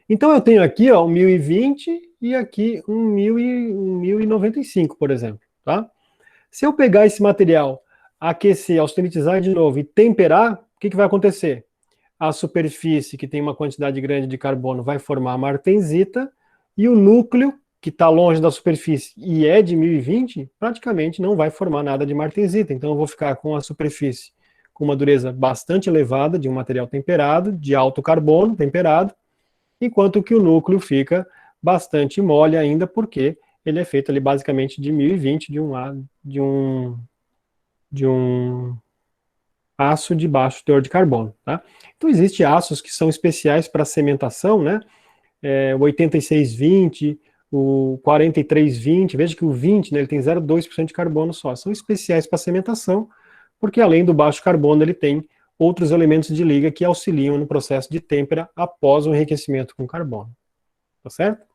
Então eu tenho aqui, ó, um 1020 e aqui um 1095, por exemplo, tá? Se eu pegar esse material, aquecer, austenitizar de novo e temperar, o que vai acontecer? A superfície, que tem uma quantidade grande de carbono, vai formar martensita, e o núcleo, que está longe da superfície e é de 1020, praticamente não vai formar nada de martensita. Então eu vou ficar com a superfície com uma dureza bastante elevada, de um material temperado, de alto carbono temperado, enquanto que o núcleo fica bastante mole ainda, porque ele é feito ali basicamente de 1020, de um aço de baixo teor de carbono, tá? Então existem aços que são especiais para cementação, né? O 8620, o 4320, veja que o 20, né, ele tem 0,2% de carbono só, são especiais para cementação, porque além do baixo carbono ele tem outros elementos de liga que auxiliam no processo de têmpera após o enriquecimento com carbono, tá certo?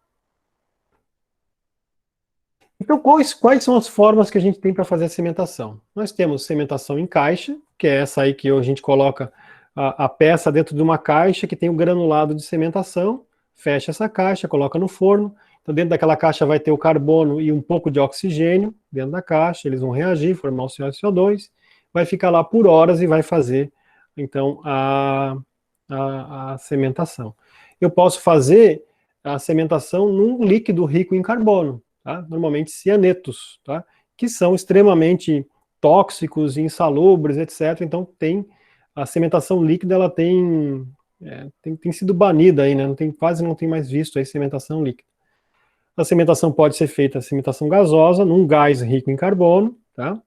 Então, quais são as formas que a gente tem para fazer a cementação? Nós temos cementação em caixa, que é essa aí que a gente coloca a peça dentro de uma caixa que tem o granulado de cementação, fecha essa caixa, coloca no forno. Então, dentro daquela caixa vai ter o carbono e um pouco de oxigênio dentro da caixa, eles vão reagir, formar o CO e CO2, vai ficar lá por horas e vai fazer, então, a cementação. Eu posso fazer a cementação num líquido rico em carbono. tá? Normalmente cianetos, tá? Que são extremamente tóxicos, insalubres, etc. Então a cimentação líquida, ela tem sido banida aí, né? Quase não tem mais visto aí cimentação líquida. A cimentação pode ser feita a cimentação gasosa, num gás rico em carbono, tá?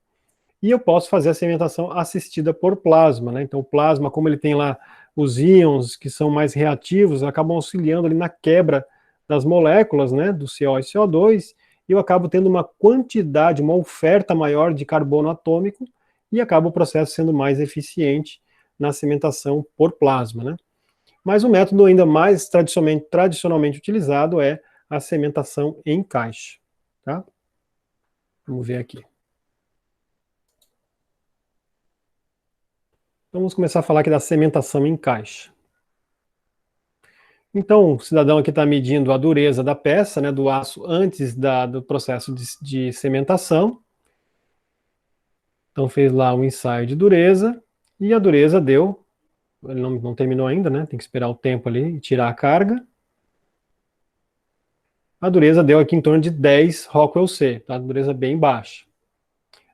E eu posso fazer a cimentação assistida por plasma, né? Então o plasma, como ele tem lá os íons que são mais reativos, acabam auxiliando ali na quebra das moléculas, né, do CO e CO2, e eu acabo tendo uma quantidade, uma oferta maior de carbono atômico, e acaba o processo sendo mais eficiente na cimentação por plasma, né? Mas o método ainda mais tradicionalmente utilizado é a cimentação em caixa, tá? Vamos ver aqui. Vamos começar a falar aqui da cimentação em caixa. Então, o cidadão aqui está medindo a dureza da peça, né, do aço, antes do processo de cimentação. Então, fez lá um ensaio de dureza, e a dureza deu, ele não terminou ainda, né, tem que esperar o tempo ali e tirar a carga. A dureza deu aqui em torno de 10 Rockwell C, tá? Dureza bem baixa.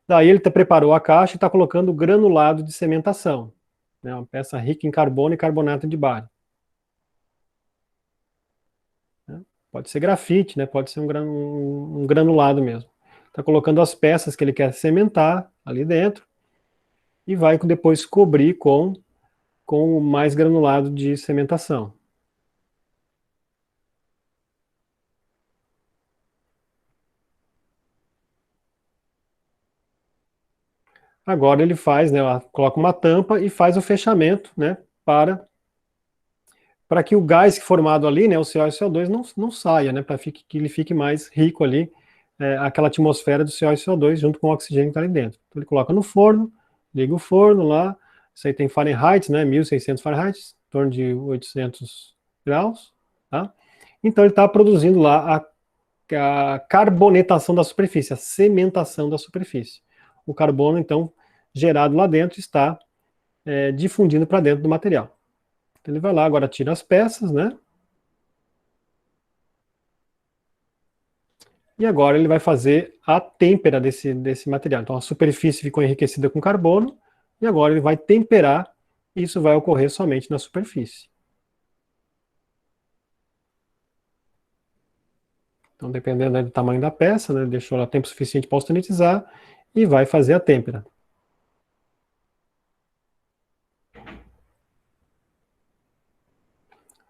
Daí ele preparou a caixa e está colocando granulado de cimentação, né, uma peça rica em carbono e carbonato de bário. Pode ser grafite, né? Pode ser um granulado mesmo. Está colocando as peças que ele quer cimentar ali dentro e vai depois cobrir com mais granulado de cimentação. Agora ele faz, né? Coloca uma tampa e faz o fechamento, né? Para que o gás formado ali, né? O CO e o CO2 não saia, né? Para que ele fique mais rico ali, aquela atmosfera do CO e CO2 junto com o oxigênio que está ali dentro. Então ele coloca no forno, liga o forno lá, isso aí tem Fahrenheit, né, 1600 Fahrenheit, em torno de 800 graus, tá? Então ele está produzindo lá a carbonetação da superfície, a cementação da superfície. O carbono, então, gerado lá dentro, está difundindo para dentro do material. Então ele vai lá, agora tira as peças, né? E agora ele vai fazer a têmpera desse material. Então a superfície ficou enriquecida com carbono, e agora ele vai temperar, e isso vai ocorrer somente na superfície. Então, dependendo do tamanho da peça, né, ele deixou lá tempo suficiente para austenitizar, e vai fazer a têmpera.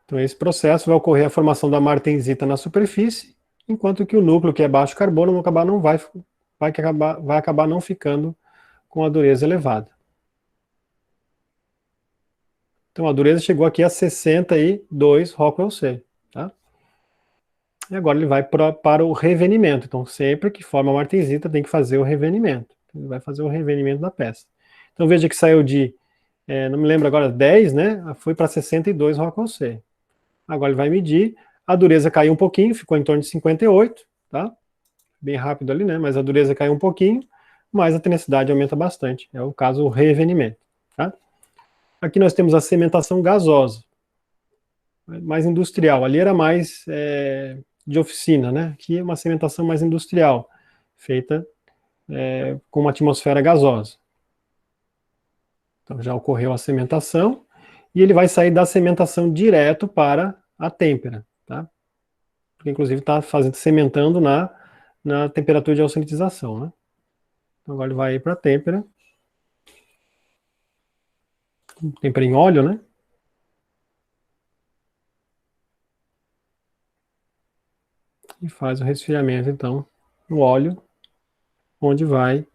Então esse processo vai ocorrer a formação da martensita na superfície, enquanto que o núcleo, que é baixo carbono, vai acabar não ficando com a dureza elevada. Então a dureza chegou aqui a 62 Rockwell C, tá? E agora ele vai para o revenimento. Então sempre que forma a martensita tem que fazer o revenimento. Ele vai fazer o revenimento da peça. Então veja que saiu de, não me lembro agora, 10, né? Foi para 62 Rockwell C. Agora ele vai medir, a dureza caiu um pouquinho, ficou em torno de 58, tá? Bem rápido ali, né? Mas a dureza caiu um pouquinho, mas a tenacidade aumenta bastante. É o caso, o revenimento, tá? Aqui nós temos a cimentação gasosa, mais industrial. Ali era mais de oficina, né? Aqui é uma cimentação mais industrial, feita com uma atmosfera gasosa. Então já ocorreu a cimentação, e ele vai sair da cimentação direto para a têmpera, tá? Porque inclusive está cimentando na temperatura de austenitização, né? Então agora ele vai ir para a têmpera em óleo, né? E faz o resfriamento, então, no óleo, onde vai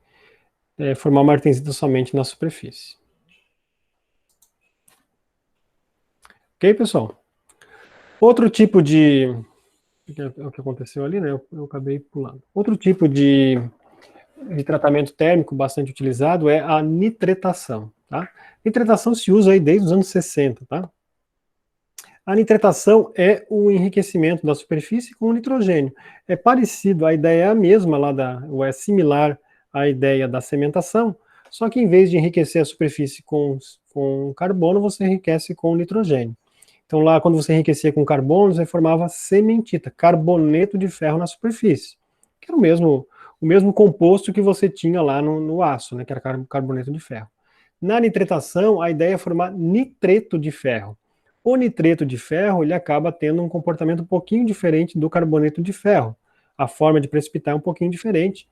formar uma martensita somente na superfície. Ok, pessoal? Outro tipo de... É o que aconteceu ali, né? Eu acabei pulando. Outro tipo de tratamento térmico bastante utilizado é a nitretação, tá? Nitretação se usa aí desde os anos 60, tá? A nitretação é o enriquecimento da superfície com nitrogênio. É parecido, a ideia é a mesma ou é similar à ideia da cementação, só que em vez de enriquecer a superfície com carbono, você enriquece com nitrogênio. Então lá, quando você enriquecia com carbono, você formava cementita, carboneto de ferro na superfície. que era o mesmo composto que você tinha lá no aço, né, que era carboneto de ferro. Na nitretação, a ideia é formar nitreto de ferro. O nitreto de ferro, ele acaba tendo um comportamento um pouquinho diferente do carboneto de ferro. A forma de precipitar é um pouquinho diferente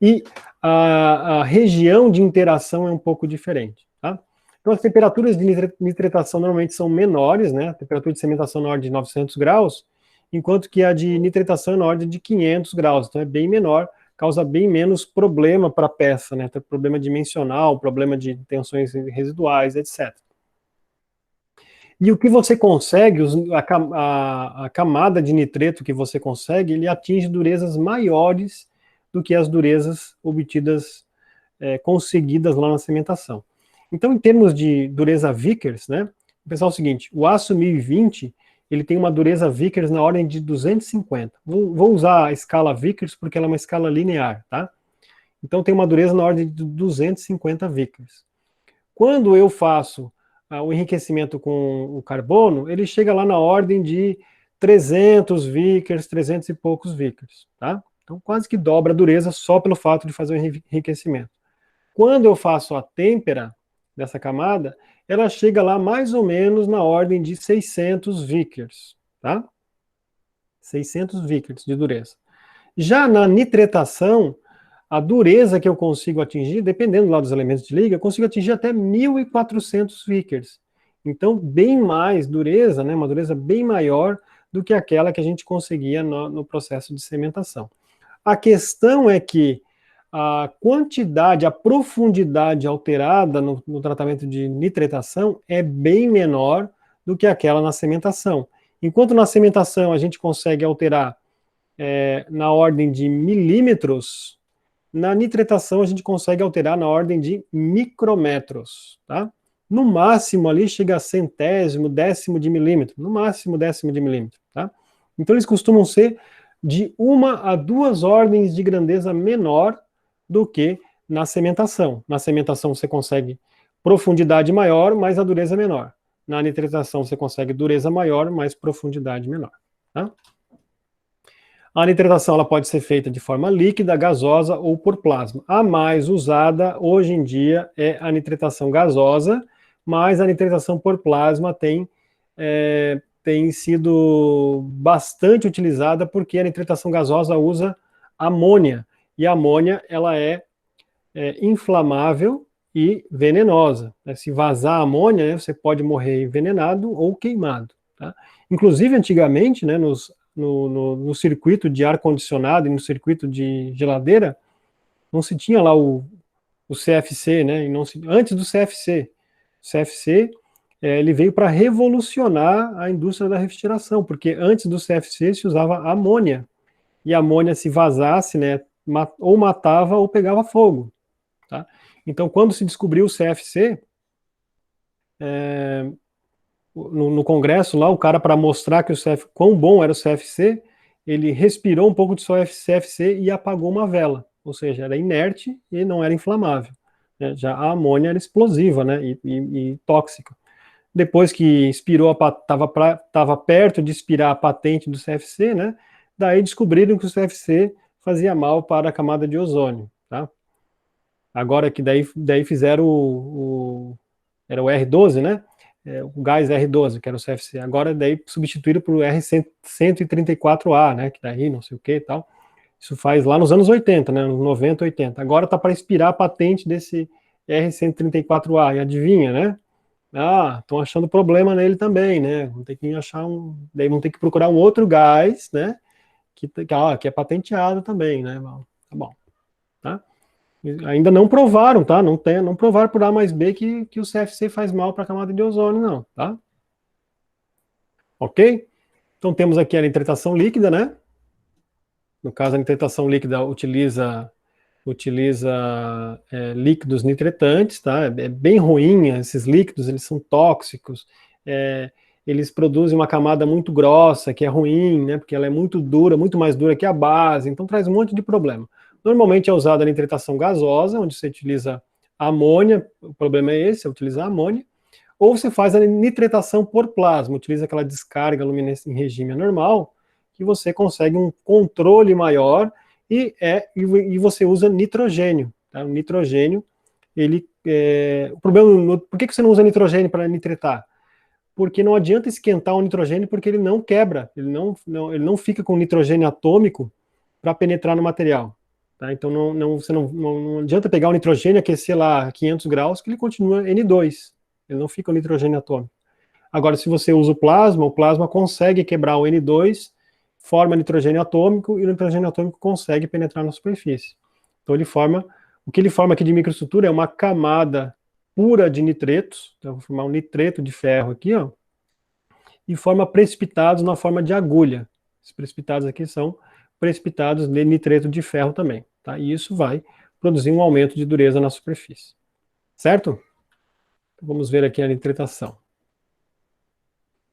e a região de interação é um pouco diferente, tá? Então, as temperaturas de nitretação normalmente são menores, né? A temperatura de cementação na ordem de 900 graus, enquanto que a de nitretação é na ordem de 500 graus, então é bem menor, causa bem menos problema para a peça, né? Tem problema dimensional, problema de tensões residuais, etc. E o que você consegue, a camada de nitreto que você consegue, ele atinge durezas maiores do que as durezas obtidas, conseguidas lá na cimentação. Então, em termos de dureza Vickers, né, pensar o seguinte, o aço 1020, ele tem uma dureza Vickers na ordem de 250. Vou usar a escala Vickers porque ela é uma escala linear, tá? Então tem uma dureza na ordem de 250 Vickers. Quando eu faço o enriquecimento com o carbono, ele chega lá na ordem de 300 Vickers, 300 e poucos Vickers, tá? Então quase que dobra a dureza só pelo fato de fazer o enriquecimento. Quando eu faço a têmpera dessa camada, ela chega lá mais ou menos na ordem de 600 Vickers, tá? 600 Vickers de dureza. Já na nitretação, a dureza que eu consigo atingir, dependendo lá dos elementos de liga, eu consigo atingir até 1.400 Vickers. Então, bem mais dureza, né, uma dureza bem maior do que aquela que a gente conseguia no processo de cementação. A questão é que a quantidade, a profundidade alterada no tratamento de nitretação é bem menor do que aquela na cementação. Enquanto na cementação a gente consegue alterar na ordem de milímetros, na nitretação a gente consegue alterar na ordem de micrometros, tá? No máximo ali chega a centésimo, décimo de milímetro, no máximo décimo de milímetro, tá? Então eles costumam ser de 1 a 2 ordens de grandeza menor do que na cementação. Na cementação você consegue profundidade maior, mas a dureza menor. Na nitretação você consegue dureza maior, mas profundidade menor, tá? A nitretação ela pode ser feita de forma líquida, gasosa ou por plasma. A mais usada hoje em dia é a nitretação gasosa, mas a nitretação por plasma tem sido bastante utilizada porque a nitretação gasosa usa amônia, e a amônia ela é inflamável e venenosa. Se vazar amônia, né, você pode morrer envenenado ou queimado, tá? Inclusive, antigamente, né, no circuito de ar-condicionado e no circuito de geladeira, não se tinha lá o CFC, né? Antes do CFC. O CFC ele veio para revolucionar a indústria da refrigeração, porque antes do CFC se usava amônia, e a amônia, se vazasse, né, ou matava ou pegava fogo, tá? Então, quando se descobriu o CFC, no Congresso lá, o cara, para mostrar que quão bom era o CFC, ele respirou um pouco de CFC e apagou uma vela, ou seja, era inerte e não era inflamável, né? Já a amônia era explosiva, né, e tóxica. Depois que expirou, estava perto de expirar a patente do CFC, né, daí descobriram que o CFC fazia mal para a camada de ozônio, tá? Agora que daí fizeram era o R12, né? O gás R12, que era o CFC. Agora daí substituíram por R134A, né? Que daí não sei o que e tal. Isso faz lá nos anos 80, né? Nos 90, 80. Agora tá para expirar a patente desse R134A. E adivinha, né? Estão achando problema nele também, né? Vão ter que daí vão ter que procurar um outro gás, né? Que é patenteado também, né? Tá bom, tá? Ainda não provaram, tá? Não provaram por A mais B que o CFC faz mal para a camada de ozônio, não, tá? Ok? Então temos aqui a nitretação líquida, né? No caso, a nitretação líquida utiliza líquidos nitretantes, tá? É bem ruim, esses líquidos, eles são tóxicos, eles produzem uma camada muito grossa, que é ruim, né? Porque ela é muito dura, muito mais dura que a base, então traz um monte de problema. Normalmente é usada a nitretação gasosa, onde você utiliza amônia, o problema é esse, é utilizar amônia, ou você faz a nitretação por plasma, utiliza aquela descarga luminescente em regime anormal, que você consegue um controle maior e você usa nitrogênio. Tá? O nitrogênio, o problema, por que você não usa nitrogênio para nitretar? Porque não adianta esquentar o nitrogênio, porque ele não quebra, ele não fica com nitrogênio atômico para penetrar no material. Tá? Então você não adianta pegar o nitrogênio e aquecer lá a 500 graus, que ele continua N2, ele não fica o nitrogênio atômico. Agora, se você usa o plasma consegue quebrar o N2, forma nitrogênio atômico, e o nitrogênio atômico consegue penetrar na superfície. Então o que ele forma aqui de microestrutura é uma camada pura de nitretos, então eu vou formar um nitreto de ferro aqui, ó, e forma precipitados na forma de agulha. Esses precipitados aqui são precipitados de nitreto de ferro também, tá? E isso vai produzir um aumento de dureza na superfície. Certo? Então, vamos ver aqui a nitretação.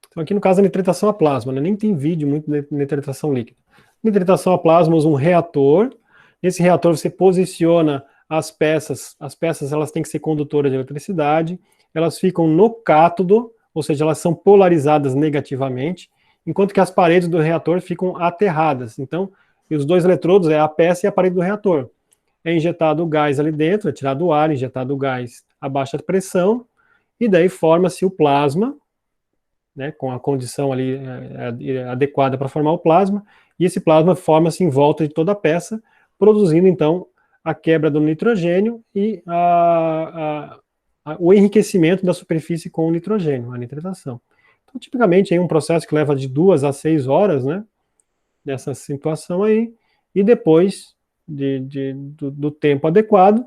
Então aqui no caso a nitretação a plasma, né? Nem tem vídeo muito de nitretação líquida. Nitretação a plasma usa um reator. Nesse reator você posiciona as peças elas têm que ser condutoras de eletricidade, elas ficam no cátodo, ou seja, elas são polarizadas negativamente, enquanto que as paredes do reator ficam aterradas. Então, e os dois eletrodos é a peça e a parede do reator. É injetado o gás ali dentro, é tirado o ar, injetado o gás a baixa pressão, e daí forma-se o plasma, né, com a condição ali adequada para formar o plasma, e esse plasma forma-se em volta de toda a peça, produzindo então a quebra do nitrogênio e o enriquecimento da superfície com o nitrogênio, a nitretação. Então, tipicamente, é um processo que leva de 2 a 6 horas, né, dessa situação aí, e depois do tempo adequado,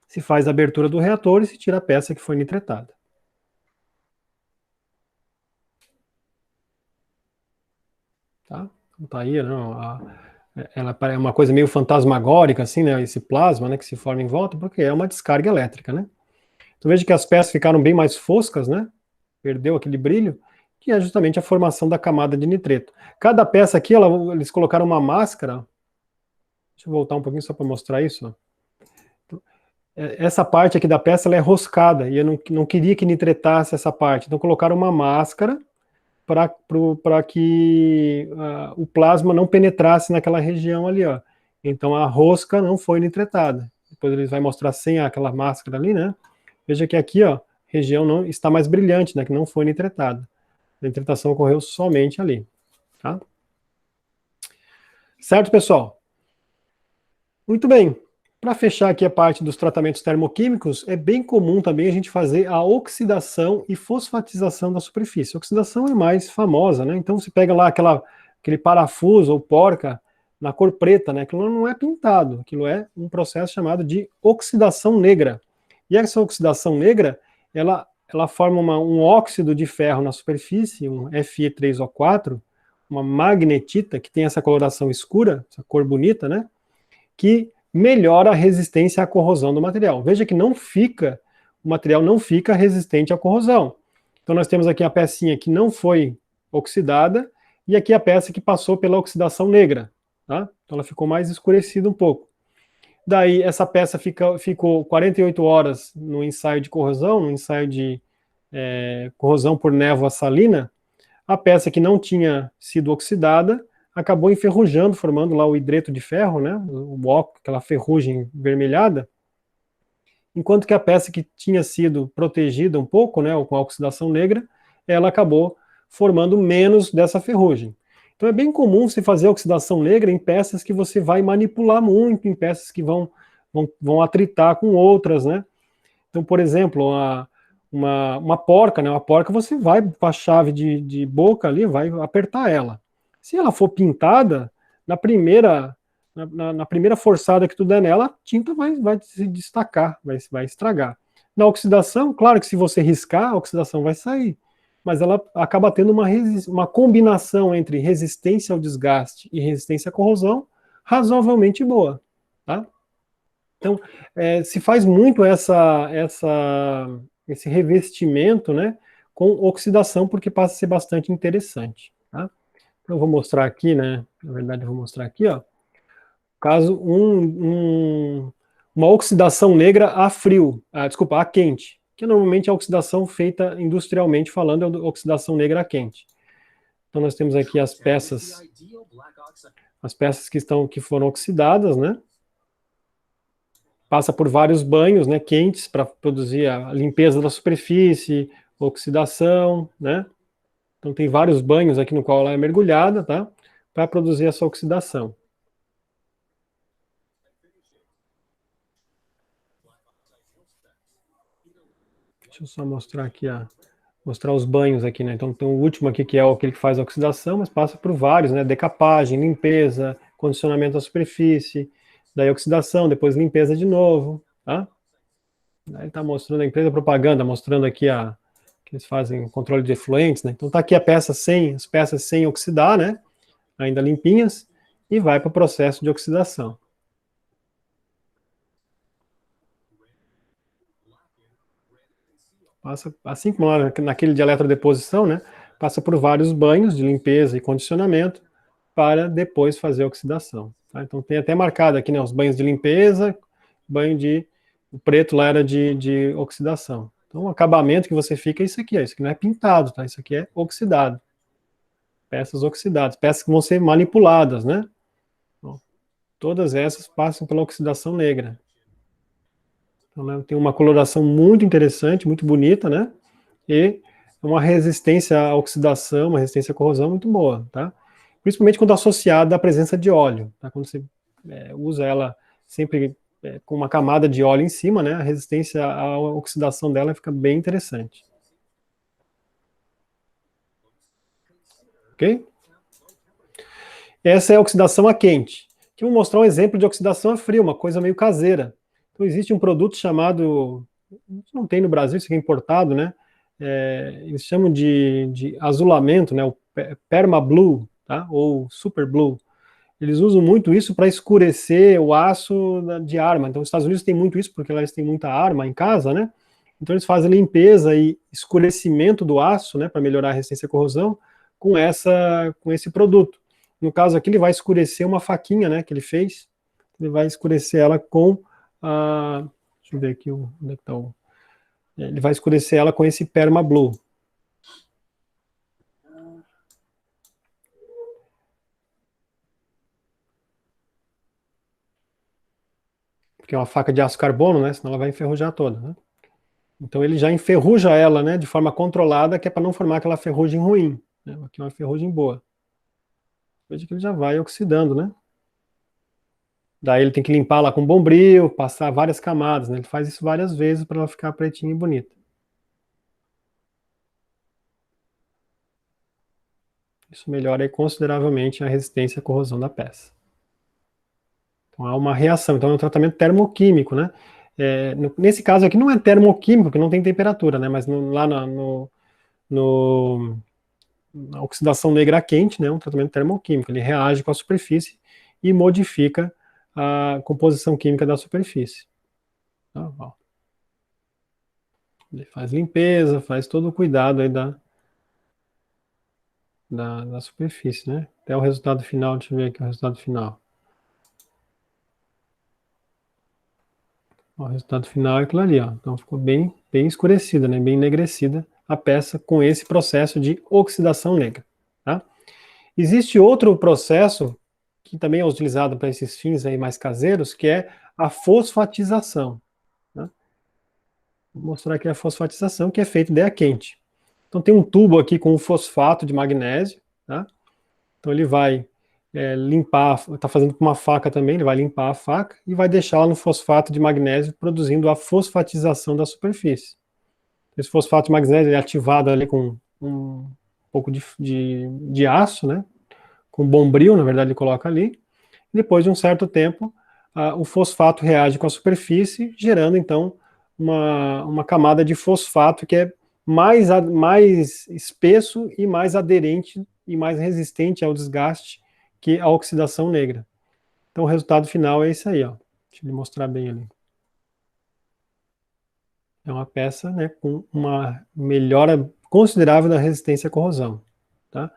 se faz a abertura do reator e se tira a peça que foi nitretada. Tá? Então tá aí, ela é uma coisa meio fantasmagórica, assim, né, esse plasma, né, que se forma em volta, porque é uma descarga elétrica, né. Então veja que as peças ficaram bem mais foscas, né, perdeu aquele brilho, que é justamente a formação da camada de nitreto. Cada peça aqui, eles colocaram uma máscara, deixa eu voltar um pouquinho só para mostrar isso, ó. Essa parte aqui da peça ela é roscada, e eu não queria que nitretasse essa parte, então colocaram uma máscara para que o plasma não penetrasse naquela região ali, ó. Então a rosca não foi nitretada. Depois ele vai mostrar sem aquela máscara ali, né? Veja que aqui, ó, a região não está mais brilhante, né? Que não foi nitretada. A nitretação ocorreu somente ali, tá? Certo, pessoal? Muito bem. Para fechar aqui a parte dos tratamentos termoquímicos, é bem comum também a gente fazer a oxidação e fosfatização da superfície. A oxidação é mais famosa, né? Então você pega lá aquele parafuso ou porca na cor preta, né? Aquilo não é pintado, aquilo é um processo chamado de oxidação negra. E essa oxidação negra, ela forma um óxido de ferro na superfície, um Fe3O4, uma magnetita, que tem essa coloração escura, essa cor bonita, né? Que melhora a resistência à corrosão do material. Veja que o material não fica resistente à corrosão. Então nós temos aqui a pecinha que não foi oxidada, e aqui a peça que passou pela oxidação negra. Tá? Então ela ficou mais escurecida um pouco. Daí essa peça ficou 48 horas no ensaio de corrosão, no ensaio de corrosão por névoa salina. A peça que não tinha sido oxidada acabou enferrujando, formando lá o hidreto de ferro, né, aquela ferrugem vermelhada, enquanto que a peça que tinha sido protegida um pouco, né, com a oxidação negra, ela acabou formando menos dessa ferrugem. Então é bem comum você fazer a oxidação negra em peças que você vai manipular muito, em peças que vão atritar com outras, né. Então, por exemplo, uma porca, né, uma porca você vai com a chave de boca ali, vai apertar ela. Se ela for pintada, na primeira forçada que tu der nela, a tinta vai se destacar, vai estragar. Na oxidação, claro que se você riscar, a oxidação vai sair, mas ela acaba tendo uma combinação entre resistência ao desgaste e resistência à corrosão razoavelmente boa. Tá? Então, se faz muito esse revestimento, né, com oxidação, porque passa a ser bastante interessante. Tá? Eu vou mostrar aqui, né? Na verdade, eu vou mostrar aqui, ó. Caso uma oxidação negra a frio, a quente, que normalmente é a oxidação feita industrialmente falando, é a oxidação negra a quente. Então nós temos aqui as peças que foram oxidadas, né? Passa por vários banhos, né, quentes para produzir a limpeza da superfície, oxidação, né? Então tem vários banhos aqui no qual ela é mergulhada, tá? Para produzir essa oxidação. Deixa eu só mostrar aqui, mostrar os banhos aqui, né? Então tem o último aqui que é aquele que faz a oxidação, mas passa por vários, né? Decapagem, limpeza, condicionamento da superfície, daí oxidação, depois limpeza de novo, tá? Aí tá mostrando a empresa propaganda, mostrando aqui que eles fazem controle de efluentes, né? Então tá aqui as peças sem oxidar, né? Ainda limpinhas, e vai para o processo de oxidação. Passa, assim como lá naquele de eletrodeposição, né? Passa por vários banhos de limpeza e condicionamento para depois fazer a oxidação. Tá? Então tem até marcado aqui, né? Os banhos de limpeza, o preto lá era de oxidação. Então o acabamento que você fica é isso aqui, ó. Isso aqui não é pintado, tá? Isso aqui é oxidado. Peças oxidadas, peças que vão ser manipuladas, né? Bom, todas essas passam pela oxidação negra. Então, né, tem uma coloração muito interessante, muito bonita, né? E uma resistência à oxidação, uma resistência à corrosão muito boa, tá? Principalmente quando associada à presença de óleo, tá? Quando você usa ela sempre com uma camada de óleo em cima, né? A resistência à oxidação dela fica bem interessante. Ok? Essa é a oxidação a quente. Aqui eu vou mostrar um exemplo de oxidação a frio, uma coisa meio caseira. Então existe um produto chamado, não tem no Brasil, isso aqui é importado, né? Eles chamam de azulamento, né? O Permablue, tá? Ou Super Blue. Eles usam muito isso para escurecer o aço de arma. Então os Estados Unidos têm muito isso, porque lá eles têm muita arma em casa, né? Então eles fazem limpeza e escurecimento do aço, né? Para melhorar a resistência à corrosão, com esse produto. No caso aqui, ele vai escurecer uma faquinha, né, que ele fez. Ele vai escurecer ela com a... Deixa eu ver aqui onde é que tá o... Ele vai escurecer ela com esse Permablue. Porque é uma faca de aço carbono, né, senão ela vai enferrujar toda, né. Então ele já enferruja ela, né, de forma controlada, que é para não formar aquela ferrugem ruim. Né? Aqui é uma ferrugem boa. Veja que ele já vai oxidando, né. Daí ele tem que limpar lá com bombril, passar várias camadas, né? Ele faz isso várias vezes para ela ficar pretinha e bonita. Isso melhora aí consideravelmente a resistência à corrosão da peça. Então há uma reação, então é um tratamento termoquímico, né? Nesse caso aqui não é termoquímico, porque não tem temperatura, né? Mas lá na oxidação negra quente, né? É um tratamento termoquímico, ele reage com a superfície e modifica a composição química da superfície. Tá? Ó. Ele faz limpeza, faz todo o cuidado aí da superfície, né? Até o resultado final, deixa eu ver aqui o resultado final. O resultado final é aquilo ali, ó. Então ficou bem escurecida, né? Bem enegrecida a peça com esse processo de oxidação negra, tá? Existe outro processo que também é utilizado para esses fins aí mais caseiros, que é a fosfatização. Né? Vou mostrar aqui a fosfatização, que é feita ideia quente. Então tem um tubo aqui com um fosfato de magnésio, tá? Então ele vai limpar, está fazendo com uma faca também, ele vai limpar a faca e vai deixá-la no fosfato de magnésio, produzindo a fosfatização da superfície. Esse fosfato de magnésio é ativado ali com um pouco de aço, né? Com bombril, na verdade ele coloca ali. Depois de um certo tempo, o fosfato reage com a superfície, gerando então uma camada de fosfato que é mais espesso e mais aderente e mais resistente ao desgaste que a oxidação negra. Então o resultado final é esse aí, ó. Deixa eu mostrar bem ali. É uma peça, né, com uma melhora considerável da resistência à corrosão. Tá?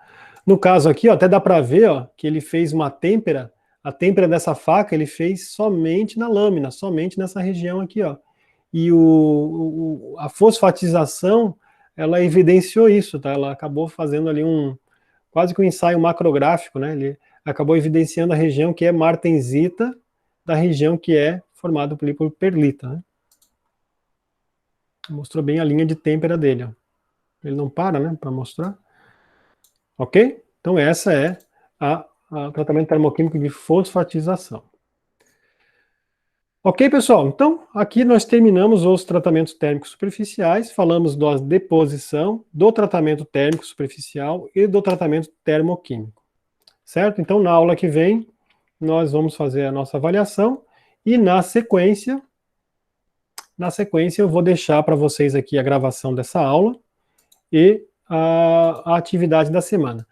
No caso aqui, ó, até dá para ver, ó, que ele fez uma têmpera. A têmpera dessa faca ele fez somente na lâmina, somente nessa região aqui, ó. E a fosfatização, ela evidenciou isso, tá? Ela acabou fazendo ali quase que um ensaio macrográfico, né? Ele acabou evidenciando a região que é martensita da região que é formada por perlita, né? Mostrou bem a linha de têmpera dele, ó. Ele não para, né, para mostrar. Ok? Então essa é o tratamento termoquímico de fosfatização. Ok, pessoal? Então, aqui nós terminamos os tratamentos térmicos superficiais, falamos da deposição, do tratamento térmico superficial e do tratamento termoquímico. Certo? Então, na aula que vem, nós vamos fazer a nossa avaliação e na sequência eu vou deixar para vocês aqui a gravação dessa aula e a atividade da semana.